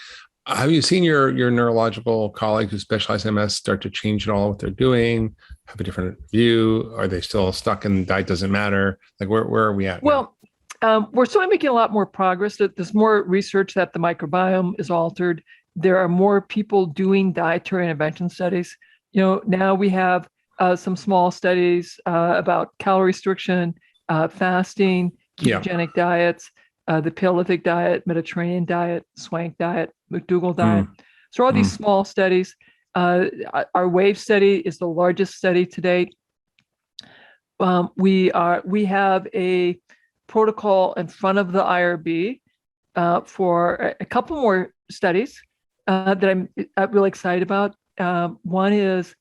have you seen your neurological colleagues who specialize in MS start to change at all what they're doing, have a different view? Are they still stuck in diet doesn't matter? Like where are we at? Well, we're certainly making a lot more progress. There's more research that the microbiome is altered. There are more people doing dietary intervention studies. Now we have some small studies about calorie restriction, fasting, ketogenic diets, the Paleolithic diet, Mediterranean diet, Swank diet, McDougall diet. So all these small studies. Our WAVE study is the largest study to date. We have a protocol in front of the IRB for a couple more studies that I'm really excited about. One is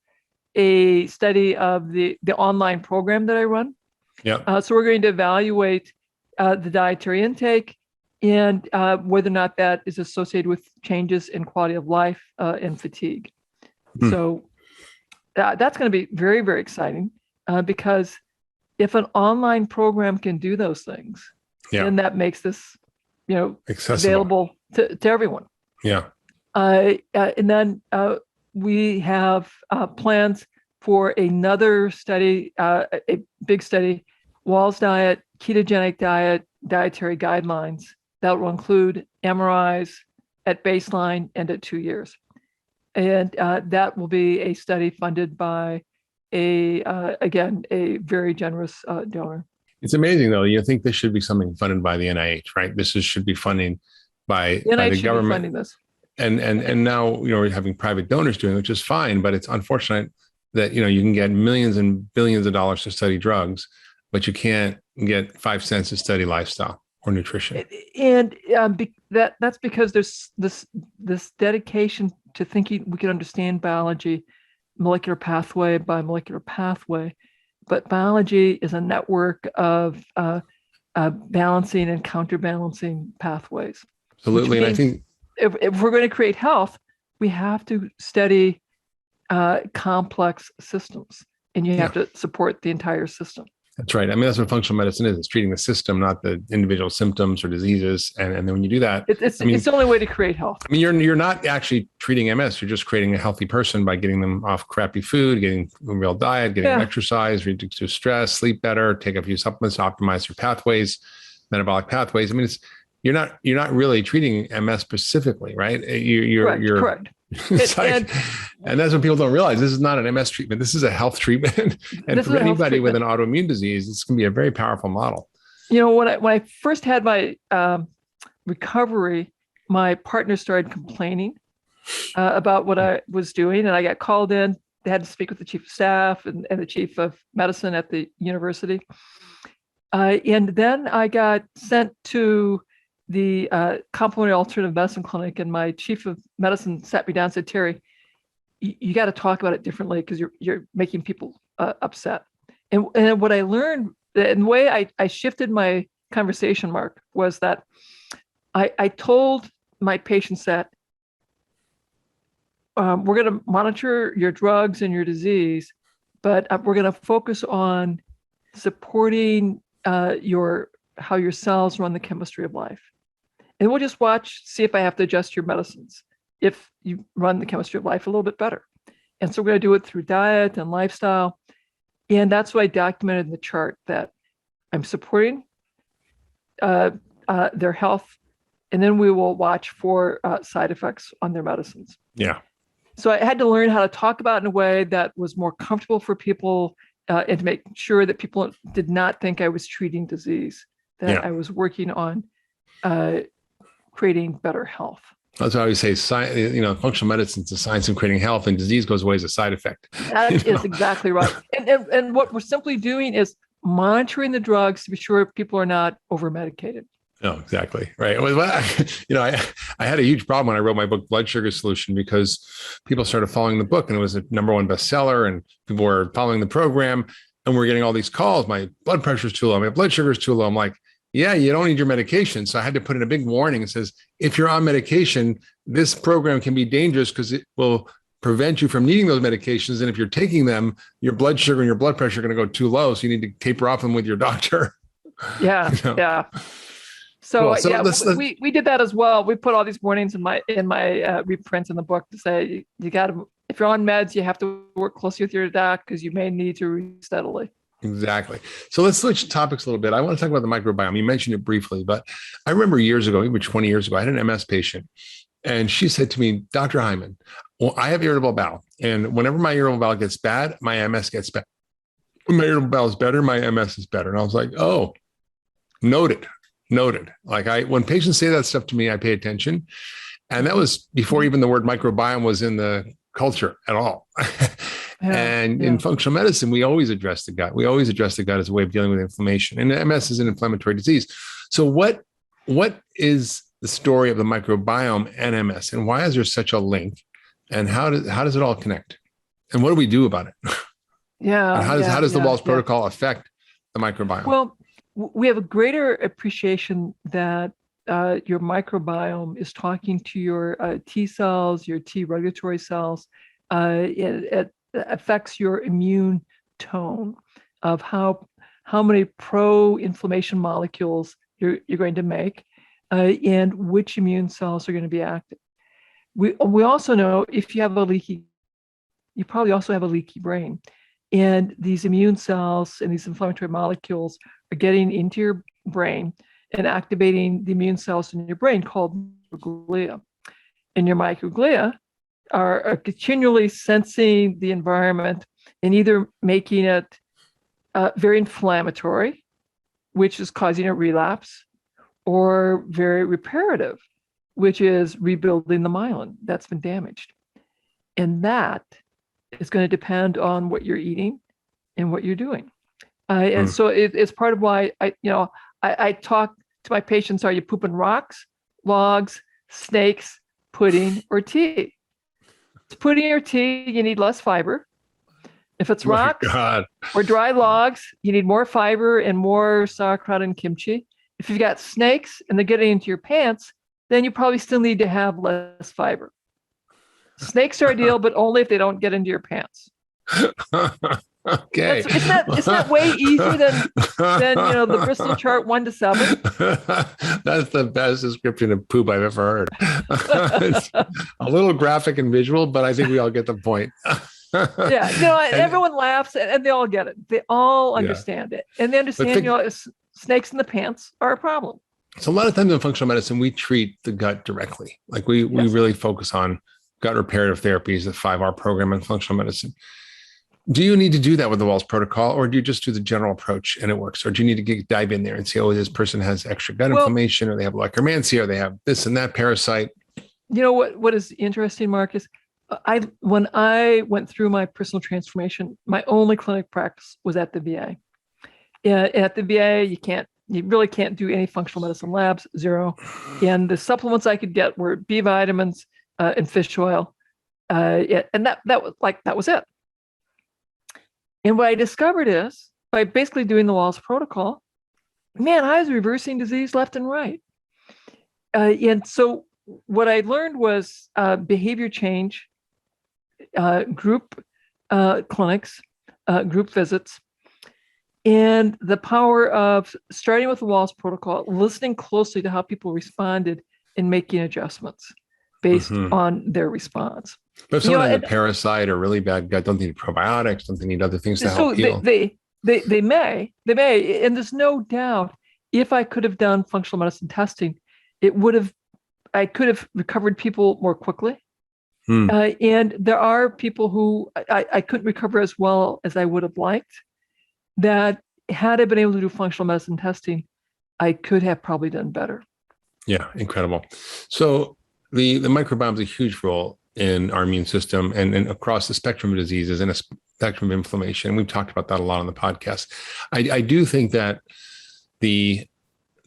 a study of the online program that I run. So we're going to evaluate the dietary intake and whether or not that is associated with changes in quality of life and fatigue. So that's going to be very, very exciting because if an online program can do those things, then that makes this, available to everyone. And then we have plans for another study, a big study, Wahls diet, ketogenic diet, dietary guidelines that will include MRIs at baseline and at 2 years. And that will be a study funded by again, a very generous donor. It's amazing, though. You think this should be something funded by the NIH, right? Should be funding by the government. Be funding this. And now, we're having private donors doing it, which is fine, but it's unfortunate that, you can get millions and billions of dollars to study drugs, but you can't get 5 cents to study lifestyle or nutrition. And that's because there's this dedication to thinking we can understand biology, molecular pathway by molecular pathway, but biology is a network of balancing and counterbalancing pathways. Absolutely. And I think if we're going to create health, we have to study complex systems, and you have to support the entire system. That's right. I mean, that's what functional medicine is. It's treating the system, not the individual symptoms or diseases. And then when you do that, it's the only way to create health. I mean, you're not actually treating MS. You're just creating a healthy person by getting them off crappy food, getting a real diet, getting exercise, reduce stress, sleep better, take a few supplements to optimize your pathways, metabolic pathways. I mean, you're not really treating MS specifically, right? You're correct. And that's what people don't realize. This is not an MS treatment. This is a health treatment. And for anybody with an autoimmune disease, this can be a very powerful model. When I first had my recovery, my partner started complaining about what I was doing, and I got called in. They had to speak with the chief of staff and the chief of medicine at the university. And then I got sent to the complementary alternative medicine clinic, and my chief of medicine sat me down and said, "Terry, you got to talk about it differently because you're making people upset." And what I learned, and the way I shifted my conversation, Mark, was that I told my patients that we're going to monitor your drugs and your disease, but we're going to focus on supporting how your cells run the chemistry of life. And we'll just see if I have to adjust your medicines if you run the chemistry of life a little bit better. And so we're going to do it through diet and lifestyle. And that's what I documented in the chart, that I'm supporting their health, and then we will watch for side effects on their medicines. Yeah. So I had to learn how to talk about it in a way that was more comfortable for people, and to make sure that people did not think I was treating disease, that I was working on creating better health. That's why I always say, functional medicine is the science of creating health, and disease goes away as a side effect. That is exactly right. And what we're simply doing is monitoring the drugs to be sure people are not over-medicated. Oh, exactly. Right. I had a huge problem when I wrote my book, Blood Sugar Solution, because people started following the book, and it was a #1 bestseller, and people were following the program, and we're getting all these calls. My blood pressure is too low. My blood sugar is too low. I'm like, yeah, you don't need your medication. So I had to put in a big warning that says, if you're on medication, this program can be dangerous because it will prevent you from needing those medications. And if you're taking them, your blood sugar and your blood pressure are going to go too low. So you need to taper off them with your doctor. Yeah. Yeah. So, we did that as well. We put all these warnings in my reprints in the book to say, you got to, if you're on meds, you have to work closely with your doc because you may need to read steadily. Exactly. So let's switch topics a little bit. I want to talk about the microbiome. You mentioned it briefly, but I remember years ago, maybe 20 years ago, I had an MS patient, and she said to me, Dr. Hyman, well, I have irritable bowel, and whenever my irritable bowel gets bad, my MS gets bad. When my irritable bowel is better, my MS is better. And I was like, oh, noted. Like when patients say that stuff to me, I pay attention. And that was before even the word microbiome was in the culture at all. In functional medicine, we always address the gut. We always address the gut as a way of dealing with inflammation. And MS is an inflammatory disease. So what is the story of the microbiome and MS, and why is there such a link? And how does it all connect? And what do we do about it? Yeah. And how does the Wahls protocol affect the microbiome? Well, we have a greater appreciation that your microbiome is talking to your T cells, your T regulatory cells. It affects your immune tone of how many pro-inflammation molecules you're going to make, and which immune cells are going to be active. We also know if you probably also have a leaky brain, and these immune cells and these inflammatory molecules are getting into your brain and activating the immune cells in your brain called microglia. And your microglia are continually sensing the environment and either making it very inflammatory, which is causing a relapse, or very reparative, which is rebuilding the myelin that's been damaged. And that is going to depend on what you're eating and what you're doing. And so it's part of why I talk to my patients: are you pooping rocks, logs, snakes, pudding, or tea? It's pudding or tea, you need less fiber. If it's rocks or dry logs, you need more fiber and more sauerkraut and kimchi. If you've got snakes and they're getting into your pants, then you probably still need to have less fiber. Snakes are ideal, but only if they don't get into your pants. Okay. It's not way easier than the Bristol chart 1 to 7. That's the best description of poop I've ever heard. It's a little graphic and visual, but I think we all get the point. Yeah, everyone laughs and they all get it. They all understand it, and they understand snakes in the pants are a problem. So a lot of times in functional medicine, we treat the gut directly. Like we really focus on gut reparative therapies, the 5R program in functional medicine. Do you need to do that with the Wahls protocol, or do you just do the general approach and it works? Or do you need to dive in there and say, oh, this person has extra gut inflammation, or they have Lacrimansia, or they have this and that parasite? You know what is interesting, Marcus? When I went through my personal transformation, my only clinic practice was at the VA. At the VA, you really can't do any functional medicine labs, zero. And the supplements I could get were B vitamins and fish oil, and that was it. And what I discovered is, by basically doing the Wahls protocol, man, I was reversing disease left and right. And so what I learned was behavior change, group clinics, group visits, and the power of starting with the Wahls protocol, listening closely to how people responded and making adjustments based on their response. But if someone has a parasite or really bad gut, don't they need probiotics, don't they need other things to help heal? They may, and there's no doubt, if I could have done functional medicine testing, I could have recovered people more quickly. And there are people who I couldn't recover as well as I would have liked, that had I been able to do functional medicine testing, I could have probably done better. Yeah, incredible. So the microbiome is a huge role in our immune system and across the spectrum of diseases and a spectrum of inflammation. We've talked about that a lot on the podcast. I do think that the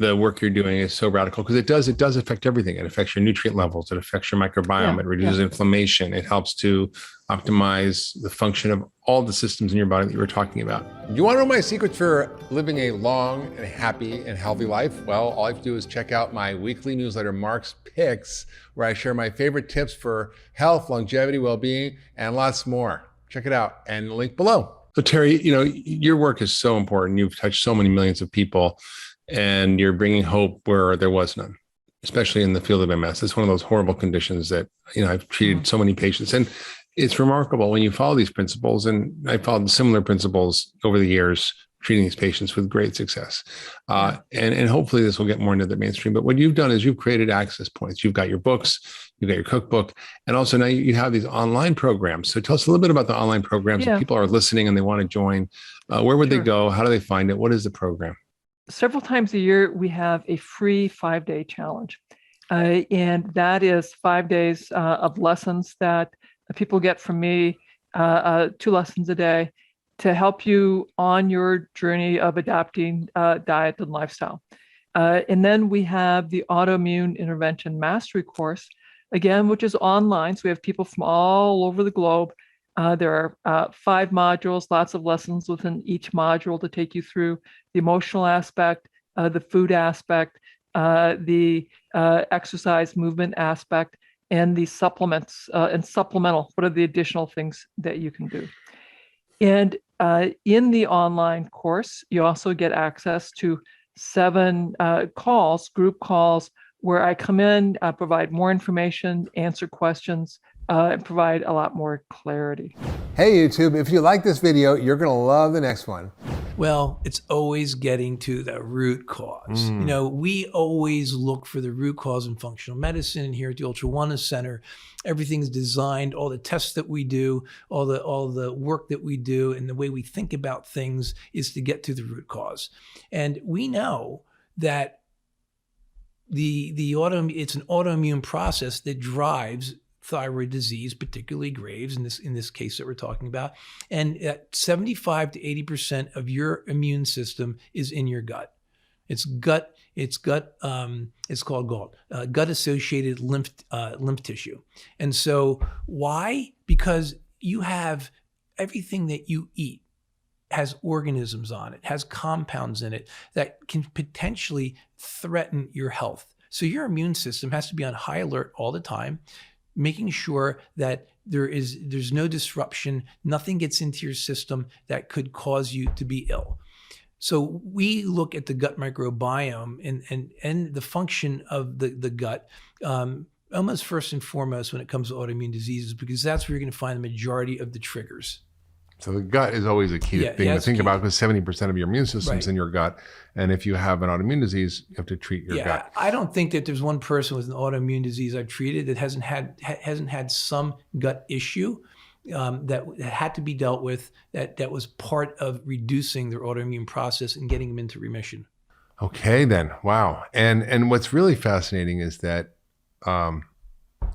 work you're doing is so radical because it does affect everything. It affects your nutrient levels. It affects your microbiome. It reduces inflammation. It helps to optimize the function of all the systems in your body that you were talking about. You want to know my secrets for living a long and happy and healthy life? Well, all you have to do is check out my weekly newsletter, Mark's Picks, where I share my favorite tips for health, longevity, well-being, and lots more. Check it out and link below. So Terry, your work is so important. You've touched so many millions of people, and you're bringing hope where there was none, especially in the field of MS. It's one of those horrible conditions that, I've treated so many patients. And it's remarkable when you follow these principles, and I followed similar principles over the years, treating these patients with great success. And hopefully this will get more into the mainstream. But what you've done is you've created access points. You've got your books, you've got your cookbook, and also now you have these online programs. So tell us a little bit about the online programs. If people are listening and they want to join, where would they go? How do they find it? What is the program? Several times a year, we have a free 5-day challenge. And that is 5 days of lessons that people get from me, 2 lessons a day, to help you on your journey of adapting diet and lifestyle. And then we have the Autoimmune Intervention Mastery course, again, which is online. So we have people from all over the globe. There are 5 modules, lots of lessons within each module to take you through the emotional aspect, the food aspect, the exercise movement aspect, and the supplements and supplemental. What are the additional things that you can do? And in the online course, you also get access to 7 calls, group calls, where I come in, provide more information, answer questions, and provide a lot more clarity. Hey YouTube, if you like this video, you're gonna love the next one. Well, it's always getting to the root cause. We always look for the root cause in functional medicine. And here at the Ultra Wellness Center, everything's designed, all the tests that we do, all the work that we do, and the way we think about things is to get to the root cause. And we know that it's an autoimmune process that drives thyroid disease, particularly Graves, in this case that we're talking about. And 75 to 80% of your immune system is in your gut. It's called GALT, gut-associated lymph tissue. And so why? Because you have everything that you eat has organisms on it, has compounds in it that can potentially threaten your health. So your immune system has to be on high alert all the time, making sure that there's no disruption, nothing gets into your system that could cause you to be ill. So we look at the gut microbiome and the function of the gut almost first and foremost when it comes to autoimmune diseases, because that's where you're going to find the majority of the triggers. So the gut is always a key thing to think about, because 70% of your immune system's in your gut. And if you have an autoimmune disease, you have to treat your gut. I don't think that there's one person with an autoimmune disease I've treated that hasn't had some gut issue that had to be dealt with, that was part of reducing their autoimmune process and getting them into remission. Okay, then. Wow. And what's really fascinating is that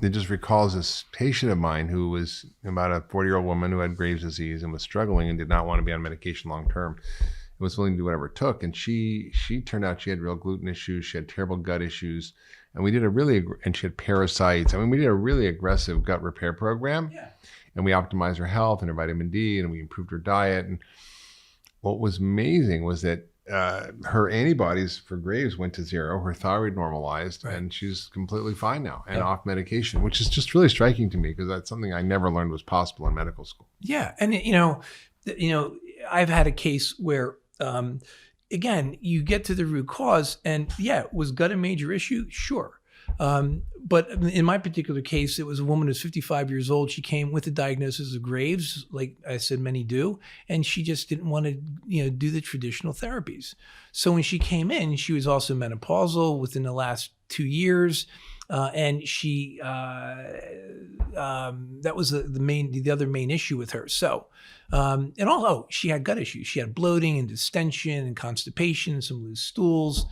it just recalls this patient of mine who was about a 40-year-old woman who had Graves' disease and was struggling and did not want to be on medication long term. And was willing to do whatever it took. And she turned out she had real gluten issues. She had terrible gut issues. And we did and she had parasites. I mean, we did a really aggressive gut repair program. Yeah. And we optimized her health and her vitamin D, and we improved her diet. And what was amazing was that her antibodies for Graves went to zero. Her thyroid normalized, and she's completely fine now and off medication, which is just really striking to me, because that's something I never learned was possible in medical school. Yeah, and I've had a case where, again, you get to the root cause, and was gut a major issue? Sure. But in my particular case, it was a woman who's 55 years old. She came with a diagnosis of Graves, like I said, many do, and she just didn't want to, do the traditional therapies. So when she came in, she was also menopausal within the last 2 years, and she that was the other main issue with her. So, and although she had gut issues, she had bloating and distension and constipation and some loose stools.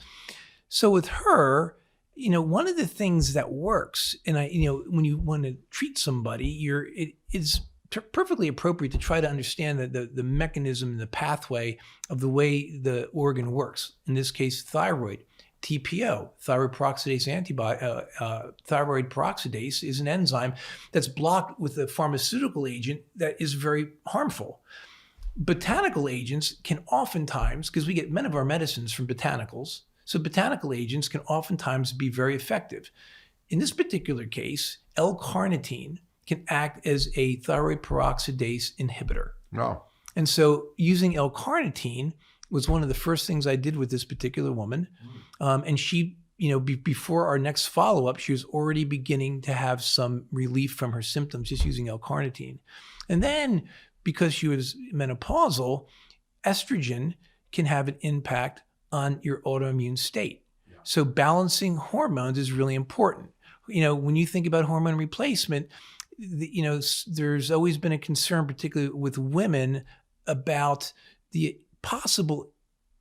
So with her, one of the things that works, and when you want to treat somebody, it's perfectly appropriate to try to understand the mechanism and the pathway of the way the organ works. In this case, thyroid, TPO, thyroid peroxidase antibody. Thyroid peroxidase is an enzyme that's blocked with a pharmaceutical agent that is very harmful. Botanical agents can oftentimes, because we get many of our medicines from botanicals, so botanical agents can oftentimes be very effective. In this particular case, L-carnitine can act as a thyroid peroxidase inhibitor. No. And so using L-carnitine was one of the first things I did with this particular woman. And she, before our next follow-up, she was already beginning to have some relief from her symptoms just using L-carnitine. And then because she was menopausal, estrogen can have an impact on your autoimmune state. Yeah. So balancing hormones is really important. When you think about hormone replacement, there's always been a concern, particularly with women, about the possible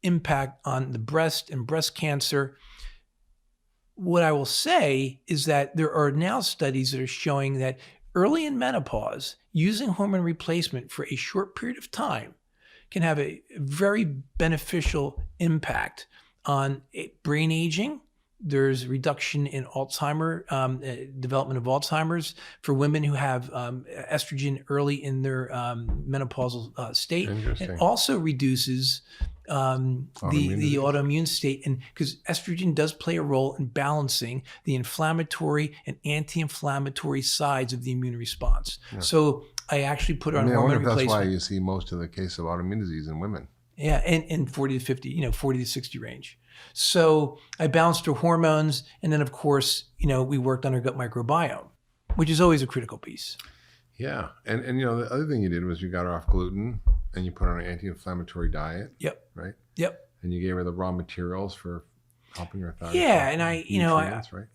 impact on the breast and breast cancer. What I will say is that there are now studies that are showing that early in menopause, using hormone replacement for a short period of time can have a very beneficial impact on brain aging. There's reduction in development of Alzheimer's for women who have estrogen early in their menopausal state. It also reduces the autoimmune state, and because estrogen does play a role in balancing the inflammatory and anti-inflammatory sides of the immune response. Yeah. So I actually put her on hormone replacement. That's why you see most of the case of autoimmune disease in women. Yeah, and 40 to 50, 40 to 60 range. So I balanced her hormones, and then of course, we worked on her gut microbiome, which is always a critical piece. Yeah, and the other thing you did was you got her off gluten, And you put her on an anti-inflammatory diet. Yep. Right. Yep. And you gave her the raw materials for helping her thyroid. Yeah, and right?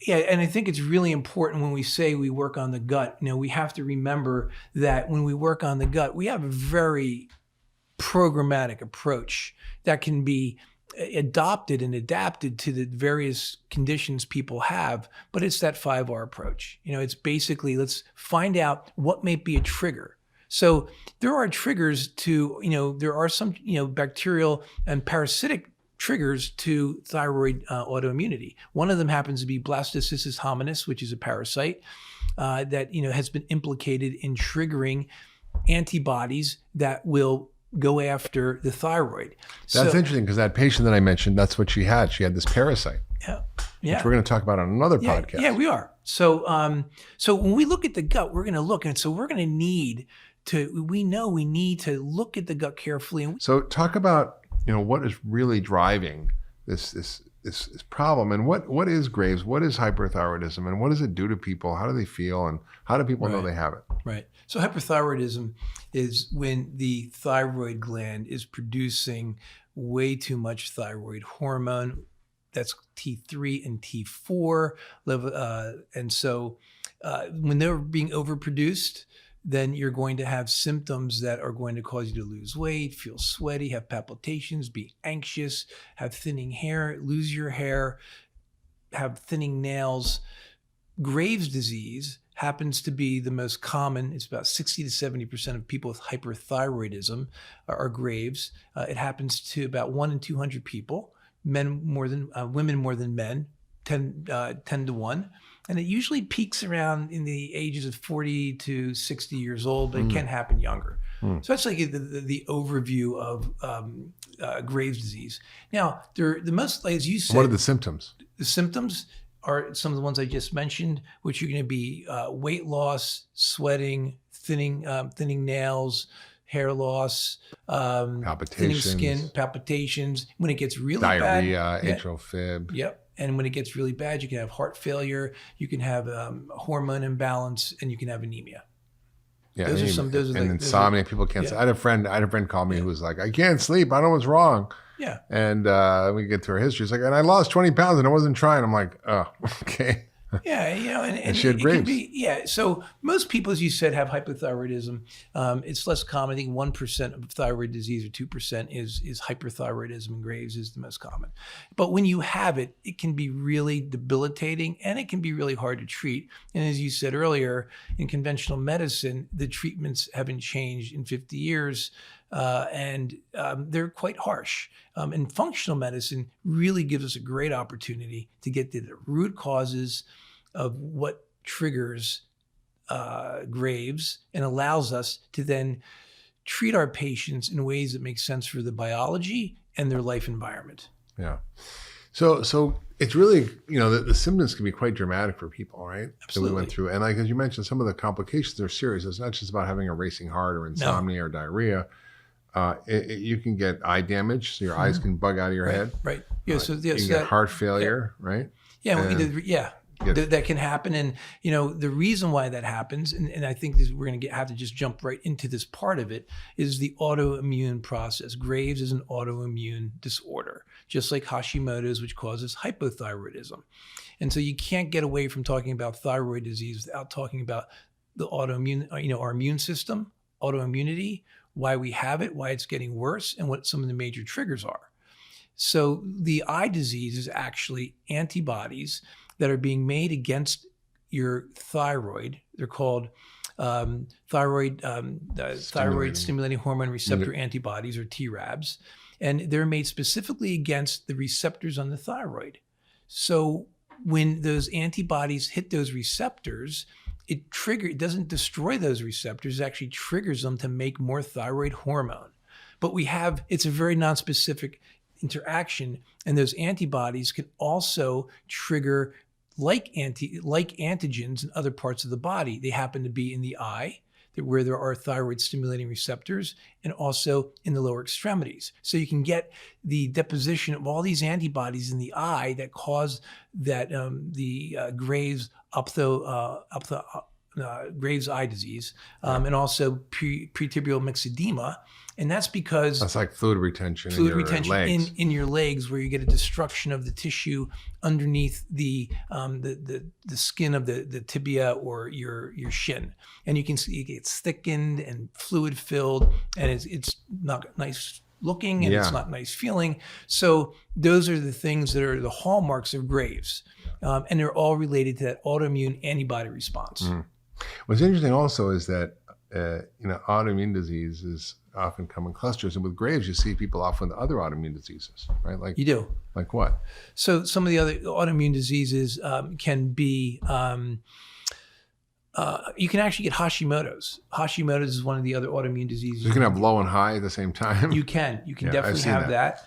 Yeah, and I think it's really important when we say we work on the gut. We have to remember that when we work on the gut, we have a very programmatic approach that can be adopted and adapted to the various conditions people have, but it's that 5R approach. It's basically, let's find out what may be a trigger. So there are triggers to, there are some, bacterial and parasitic triggers to thyroid autoimmunity. One of them happens to be Blastocystis hominis, which is a parasite that has been implicated in triggering antibodies that will go after the thyroid. That's interesting, because that patient that I mentioned, that's what she had. She had this parasite. Yeah. Which we're going to talk about on another podcast. Yeah, we are. So, so when we look at the gut, we're going to look, and so we're going to need to. We know we need to look at the gut carefully. So, talk about what is really driving this problem, and what is Graves', what is hyperthyroidism, and what does it do to people? How do they feel, and how do people know they have it? Right. So hyperthyroidism is when the thyroid gland is producing way too much thyroid hormone. That's T3 and T4 level, and so when they're being overproduced, then you're going to have symptoms that are going to cause you to lose weight, feel sweaty, have palpitations, be anxious, have thinning hair, lose your hair, have thinning nails. Graves' disease happens to be the most common. It's about 60 to 70% of people with hyperthyroidism are Graves'. It happens to about 1 in 200 people, women more than men, 10 to 1. And it usually peaks around in the ages of 40 to 60 years old, but it can happen younger. So that's like the overview of Graves' disease. Now, the most, as you said— What are the symptoms? The symptoms are some of the ones I just mentioned, which are going to be weight loss, sweating, thinning nails, hair loss, thinning skin, palpitations. When it gets really bad— Diarrhea, atrial fib. Yep. And when it gets really bad, you can have heart failure, you can have hormone imbalance, and you can have anemia. Yeah, and insomnia. People can't sleep. I had a friend call me who was like, I can't sleep. I don't know what's wrong. Yeah. And we get through her history. She's like, and I lost 20 pounds and I wasn't trying. I'm like, oh, okay. Yeah, and she had Graves'. So most people, as you said, have hypothyroidism. It's less common. I think 1% of thyroid disease or 2% is hyperthyroidism, and Graves' is the most common. But when you have it, it can be really debilitating and it can be really hard to treat. And as you said earlier, in conventional medicine, the treatments haven't changed in 50 years. And they're quite harsh. And functional medicine really gives us a great opportunity to get to the root causes of what triggers Graves' and allows us to then treat our patients in ways that make sense for the biology and their life environment. Yeah. So it's really, the symptoms can be quite dramatic for people, right? Absolutely. That we went through. And like, as you mentioned, some of the complications are serious. It's not just about having a racing heart or insomnia or diarrhea. You can get eye damage, so your eyes can bug out of your head. Right. Yeah. You can get heart failure, right? Yeah. That can happen. And, the reason why that happens, and I think we're going to have to just jump right into this part of it, is the autoimmune process. Graves' is an autoimmune disorder, just like Hashimoto's, which causes hypothyroidism. And so you can't get away from talking about thyroid disease without talking about the autoimmune, our immune system, autoimmunity, why we have it, why it's getting worse, and what some of the major triggers are. So the eye disease is actually antibodies that are being made against your thyroid. They're called thyroid stimulating hormone receptor antibodies, or TRAbs, and they're made specifically against the receptors on the thyroid. So when those antibodies hit those receptors, it doesn't destroy those receptors, it actually triggers them to make more thyroid hormone. But it's a very nonspecific interaction, and those antibodies can also trigger like antigens in other parts of the body. They happen to be in the eye, where there are thyroid stimulating receptors, and also in the lower extremities. So you can get the deposition of all these antibodies in the eye that cause the Graves' Graves' eye disease, and also pretibial myxedema. And that's because that's like fluid retention in your legs. In your legs, where you get a destruction of the tissue underneath the skin of the tibia or your shin, and you can see it gets thickened and fluid filled, and it's not nice looking, and it's not nice feeling. So those are the things that are the hallmarks of Graves, and they're all related to that autoimmune antibody response. What's interesting also is that autoimmune diseases often come in clusters, and with Graves, you see people often with other autoimmune diseases, right? Like you do. Like what? So some of the other autoimmune diseases can be. You can actually get Hashimoto's. Hashimoto's is one of the other autoimmune diseases. You can have low and high at the same time. You can definitely have that.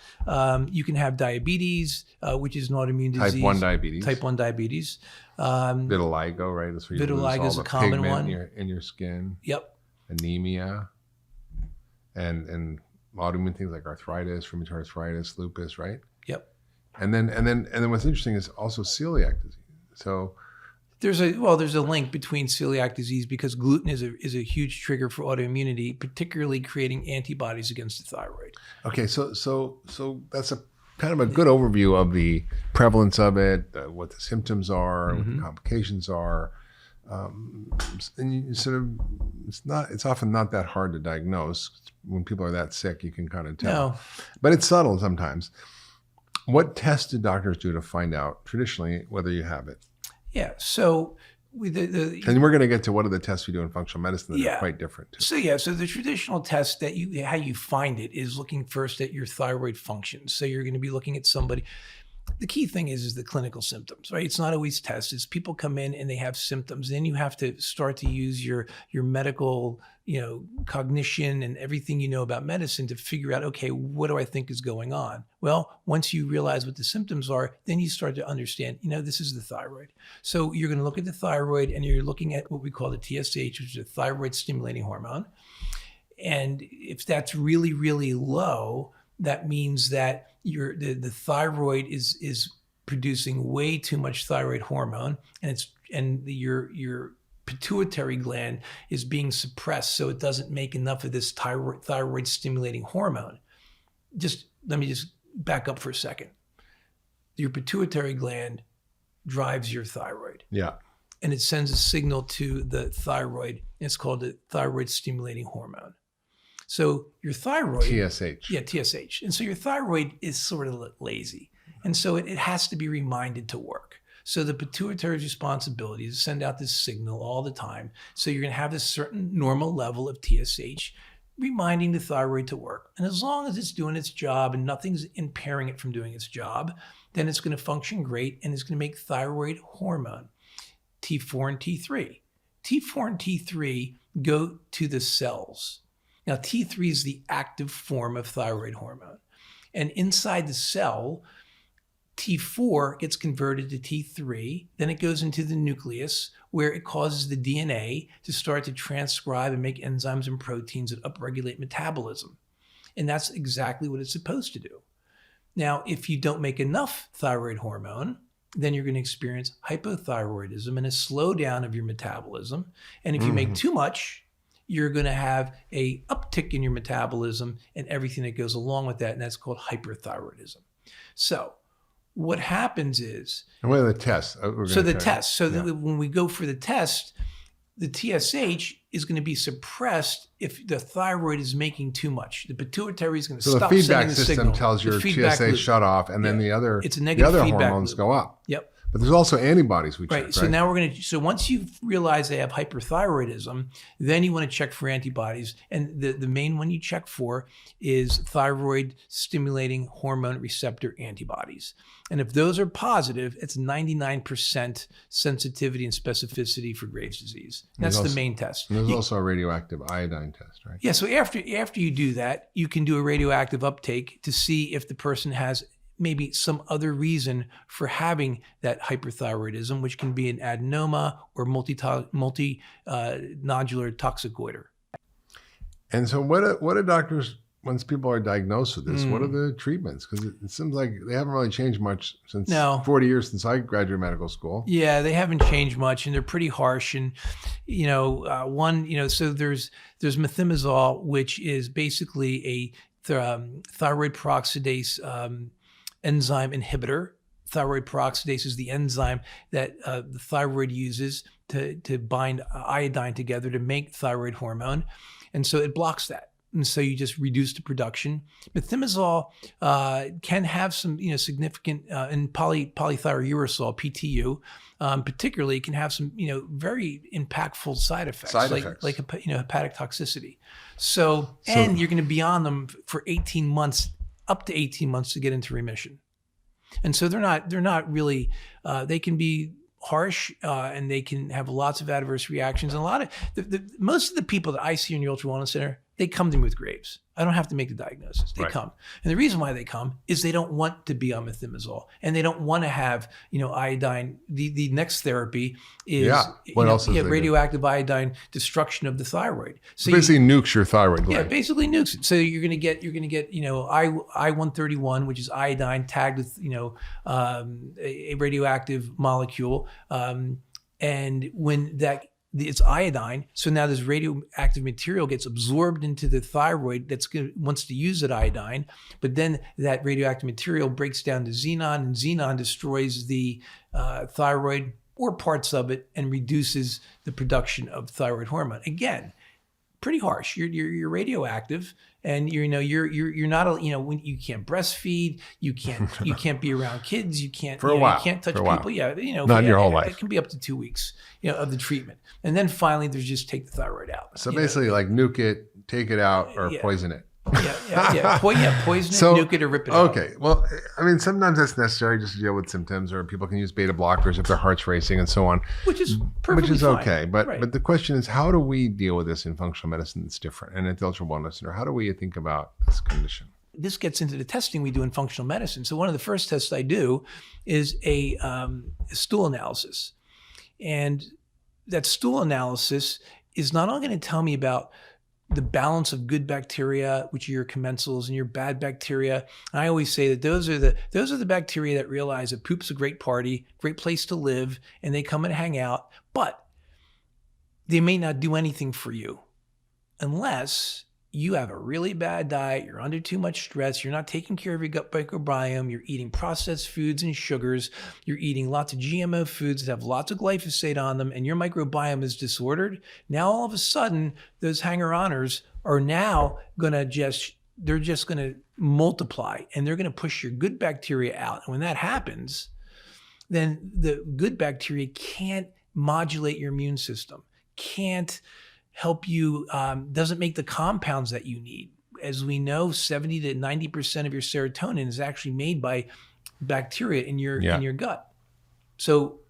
You can have diabetes, which is an autoimmune disease. Type 1 diabetes. Type 1 diabetes. Vitiligo, right? That's where you vitiligo lose is all a the common pigment one. in your skin. Yep. Anemia, and autoimmune things like arthritis, rheumatoid arthritis, lupus, right? Yep. And then what's interesting is also celiac disease. So there's a link between celiac disease because gluten is a huge trigger for autoimmunity, particularly creating antibodies against the thyroid. Okay, so that's a kind of a good overview of the prevalence of it, what the symptoms are, what the complications are. And you sort of, it's often not that hard to diagnose. When people are that sick, you can kind of tell. No. But it's subtle sometimes. What tests do doctors do to find out traditionally whether you have it? Yeah. So and we're going to get to what are the tests we do in functional medicine that are quite different too. So the traditional test that how you find it is looking first at your thyroid function. So you're going to be looking at somebody. The key thing is the clinical symptoms, right? It's not always tests. It's people come in and they have symptoms. Then you have to start to use your medical, cognition and everything you know about medicine to figure out, okay, what do I think is going on? Well, once you realize what the symptoms are, then you start to understand, this is the thyroid. So you're going to look at the thyroid and you're looking at what we call the TSH, which is a thyroid stimulating hormone. And if that's really, really low, that means that the thyroid is producing way too much thyroid hormone, and your pituitary gland is being suppressed, so it doesn't make enough of this thyroid stimulating hormone. Let me back up for a second. Your pituitary gland drives your thyroid. Yeah. And it sends a signal to the thyroid. And it's called the thyroid stimulating hormone. So your thyroid... TSH. Yeah, TSH. And so your thyroid is sort of lazy. And so it has to be reminded to work. So the pituitary's responsibility is to send out this signal all the time. So you're going to have this certain normal level of TSH reminding the thyroid to work. And as long as it's doing its job and nothing's impairing it from doing its job, then it's going to function great and it's going to make thyroid hormone, T4 and T3. T4 and T3 go to the cells. Now, T3 is the active form of thyroid hormone. And inside the cell, T4 gets converted to T3, then it goes into the nucleus where it causes the DNA to start to transcribe and make enzymes and proteins that upregulate metabolism. And that's exactly what it's supposed to do. Now, if you don't make enough thyroid hormone, then you're going to experience hypothyroidism and a slowdown of your metabolism. And if you make too much, you're going to have a uptick in your metabolism and everything that goes along with that. And that's called hyperthyroidism. So what happens is... And what are the tests? When we go for the test, the TSH is going to be suppressed if the thyroid is making too much. The pituitary is going to stop sending the signal. So the feedback system tells your TSH shut off, and then the other hormones go up. Yep. But there's also antibodies we check, right? So now so once you realize they have hyperthyroidism, then you want to check for antibodies. And the main one you check for is thyroid stimulating hormone receptor antibodies. And if those are positive, it's 99% sensitivity and specificity for Graves' disease. That's the main test. And there's also a radioactive iodine test, right? Yeah, so after you do that, you can do a radioactive uptake to see if the person has maybe some other reason for having that hyperthyroidism, which can be an adenoma or multi-nodular toxic goiter. And so what do doctors once people are diagnosed with this, what are the treatments? Because it seems like they haven't really changed much since 40 years since I graduated medical school. Yeah, they haven't changed much, and they're pretty harsh. And so there's methimazole, which is basically a thyroid peroxidase enzyme inhibitor. Thyroid peroxidase is the enzyme that the thyroid uses to bind iodine together to make thyroid hormone, and so it blocks that. And so you just reduce the production. Methimazole can have some, significant, and polythyrouracil, PTU, particularly can have some, very impactful side effects, like hepatic toxicity. So you're going to be on them for 18 months, up to 18 months to get into remission. And so they're not really, they can be harsh, and they can have lots of adverse reactions. And a lot of most of the people that I see in the Ultra Wellness Center, they come to me with Graves. I don't have to make the diagnosis. They come. And the reason why they come is they don't want to be on methimazole, and they don't want to have, iodine. The next therapy is radioactive iodine destruction of the thyroid. So basically nukes your thyroid gland. Yeah, basically nukes it. So you're going to get I-131, which is iodine tagged with a radioactive molecule, and when it's iodine. So now this radioactive material gets absorbed into the thyroid wants to use that iodine, but then that radioactive material breaks down to xenon, and xenon destroys the thyroid or parts of it and reduces the production of thyroid hormone. Again, pretty harsh. You're radioactive, and you're not when you can't breastfeed, you can't be around kids, you can't for a while. You can't touch people. Not your whole life. It can be up to 2 weeks, of the treatment, and then finally there's just take the thyroid out. So basically, like nuke it, take it out, or poison it. Poison it, nuke it, or rip it out. Okay, well, I mean, sometimes that's necessary just to deal with symptoms, or people can use beta blockers if their heart's racing and so on. Which is perfectly fine. Okay, but the question is, how do we deal with this in functional medicine that's different? And at the Ultra Wellness Center, how do we think about this condition? This gets into the testing we do in functional medicine. So one of the first tests I do is a stool analysis. And that stool analysis is not only going to tell me about the balance of good bacteria, which are your commensals, and your bad bacteria. And I always say that those are the bacteria that realize that poop's a great party, great place to live, and they come and hang out, but they may not do anything for you unless you have a really bad diet, you're under too much stress, you're not taking care of your gut microbiome, you're eating processed foods and sugars, you're eating lots of GMO foods that have lots of glyphosate on them, and your microbiome is disordered. Now all of a sudden, those hanger-oners are now gonna they're just gonna multiply, and they're gonna push your good bacteria out. And when that happens, then the good bacteria can't modulate your immune system, can't help you, doesn't make the compounds that you need. As we know, 70 to 90% of your serotonin is actually made by bacteria in your gut. So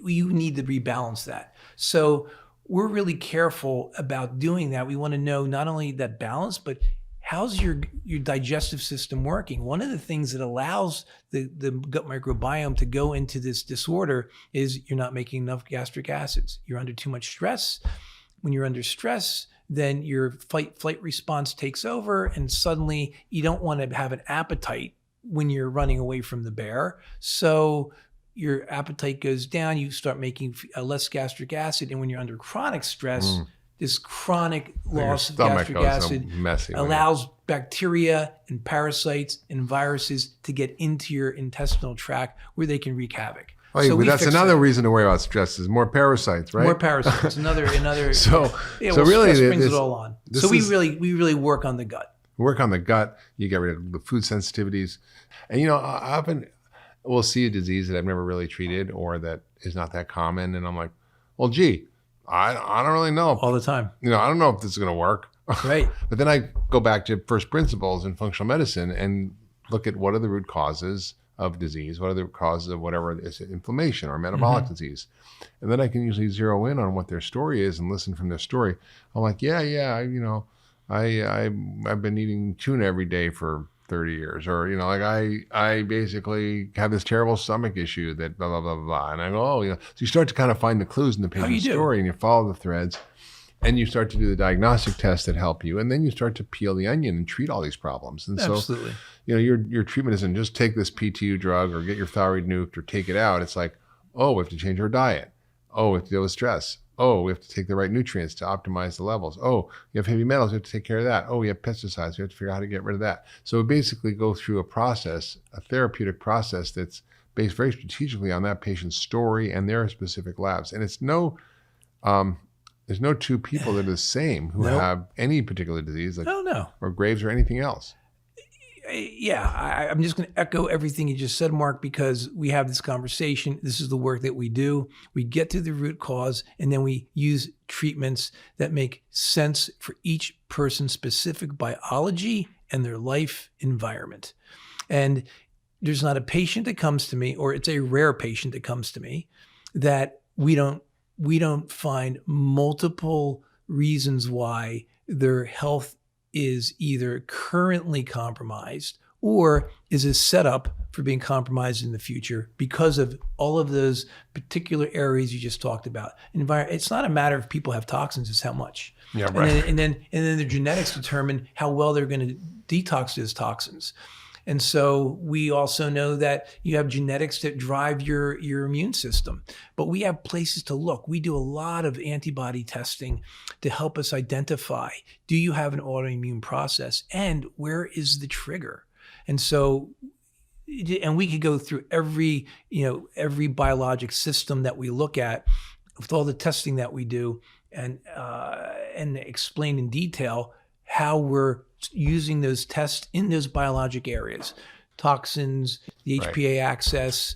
you need to rebalance that. So we're really careful about doing that. We want to know not only that balance, but how's your digestive system working? One of the things that allows the gut microbiome to go into this disorder is you're not making enough gastric acids. You're under too much stress. When you're under stress, then your fight-flight response takes over, and suddenly you don't want to have an appetite when you're running away from the bear. So your appetite goes down, you start making less gastric acid, and when you're under chronic stress, this chronic loss of gastric acid allows bacteria and parasites and viruses to get into your intestinal tract where they can wreak havoc. So that's another reason to worry about stress is more parasites, right? More parasites. Another. So really, stress brings it all on. So we really work on the gut. Work on the gut. You get rid of the food sensitivities, and I often will see a disease that I've never really treated or that is not that common, and I'm like, well, gee, I don't really know. All the time. I don't know if this is going to work. Right. But then I go back to first principles in functional medicine and look at what are the root causes of disease, what are the causes of whatever it is, inflammation or metabolic disease. And then I can usually zero in on what their story is and listen from their story. I'm like, I've been eating tuna every day for 30 years, or, I basically have this terrible stomach issue that blah, blah, blah, blah. And I go, so you start to kind of find the clues in the patient's story and you follow the threads. And you start to do the diagnostic tests that help you, and then you start to peel the onion and treat all these problems. And Absolutely. So, you know, your treatment isn't just take this PTU drug or get your thyroid nuked or take it out. It's like, oh, we have to change our diet. Oh, we have to deal with stress. Oh, we have to take the right nutrients to optimize the levels. Oh, you have heavy metals, we have to take care of that. Oh, we have pesticides, we have to figure out how to get rid of that. So we basically go through a process, a therapeutic process that's based very strategically on that patient's story and their specific labs. And it's there's no two people that are the same who have any particular disease, like, or Graves or anything else. Yeah, I'm just going to echo everything you just said, Mark, because we have this conversation. This is the work that we do. We get to the root cause, and then we use treatments that make sense for each person's specific biology and their life environment. And there's not a patient that comes to me, or it's a rare patient that comes to me, that we don't find multiple reasons why their health is either currently compromised or is a setup for being compromised in the future because of all of those particular areas you just talked about. It's not a matter of people have toxins, it's how much. Yeah, right. And then the genetics determine how well they're going to detox those toxins. And so we also know that you have genetics that drive your immune system, but we have places to look. We do a lot of antibody testing to help us identify, do you have an autoimmune process, and where is the trigger? And so, and we could go through every biologic system that we look at with all the testing that we do and explain in detail how we're using those tests in those biologic areas, toxins, the HPA axis,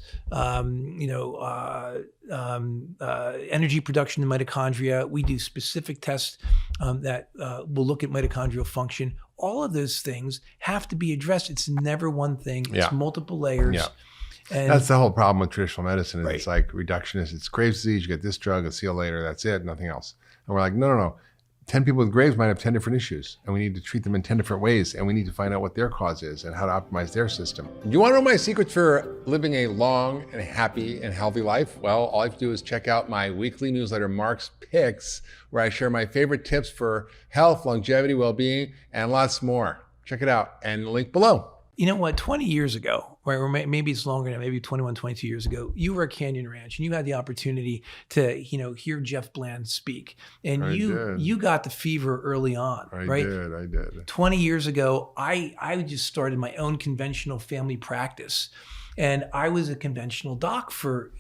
energy production in mitochondria. We do specific tests that will look at mitochondrial function. All of those things have to be addressed. It's never one thing. It's multiple layers. Yeah. And that's the whole problem with traditional medicine. Is It's like reductionist. It's Graves' disease. You get this drug, and see you later. That's it. Nothing else. And we're like, no. 10 people with Graves might have 10 different issues, and we need to treat them in 10 different ways, and we need to find out what their cause is and how to optimize their system. You want to know my secrets for living a long and happy and healthy life? Well, all I have to do is check out my weekly newsletter, Mark's Picks, where I share my favorite tips for health, longevity, well-being, and lots more. Check it out, and link below. You know what, 20 years ago, right, or maybe it's longer now, maybe 21, 22 years ago, you were at Canyon Ranch and you had the opportunity to, hear Jeff Bland speak. And you got the fever early on, right? I did. 20 years ago, I just started my own conventional family practice. And I was a conventional doc for,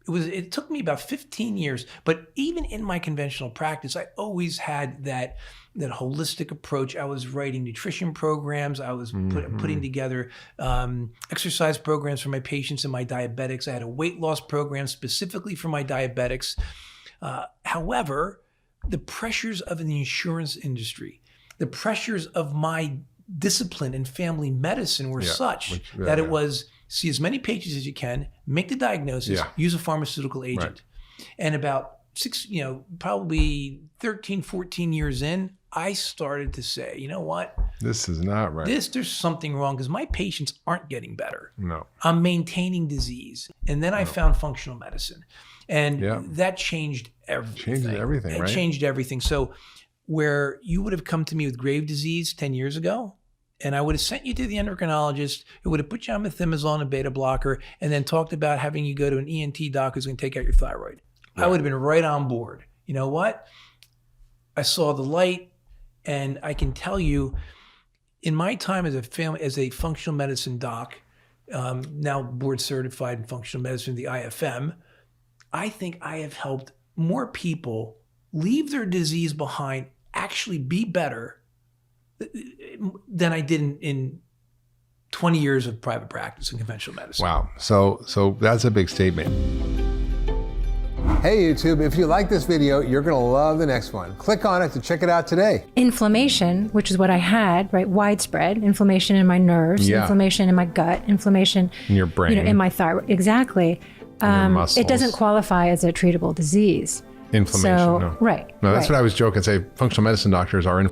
it took me about 15 years, but even in my conventional practice, I always had that holistic approach. I was writing nutrition programs. I was putting together exercise programs for my patients and my diabetics. I had a weight loss program specifically for my diabetics. However, the pressures of the insurance industry, the pressures of my discipline in family medicine were such that it was see as many patients as you can, make the diagnosis, use a pharmaceutical agent. And about probably 13, 14 years in, I started to say, you know what? This is not right. There's something wrong because my patients aren't getting better. No. I'm maintaining disease. And then I found functional medicine. And that changed everything. It changed everything. So where you would have come to me with Graves' disease 10 years ago, and I would have sent you to the endocrinologist who would have put you on methimazole and beta blocker and then talked about having you go to an ENT doc who's going to take out your thyroid. I would have been right on board. You know what? I saw the light. And I can tell you, in my time as a functional medicine doc, now board certified in functional medicine, the IFM, I think I have helped more people leave their disease behind, actually be better than I did in 20 years of private practice in conventional medicine. Wow. So that's a big statement. Hey YouTube, if you like this video, you're gonna love the next one. Click on it to check it out today. Inflammation, which is what I had, right? Widespread inflammation in my nerves, inflammation in my gut, inflammation in your brain, in my thyroid. Exactly. Your muscles. It doesn't qualify as a treatable disease. Inflammation, so, no. Right. No, that's what I was joking. Say functional medicine doctors are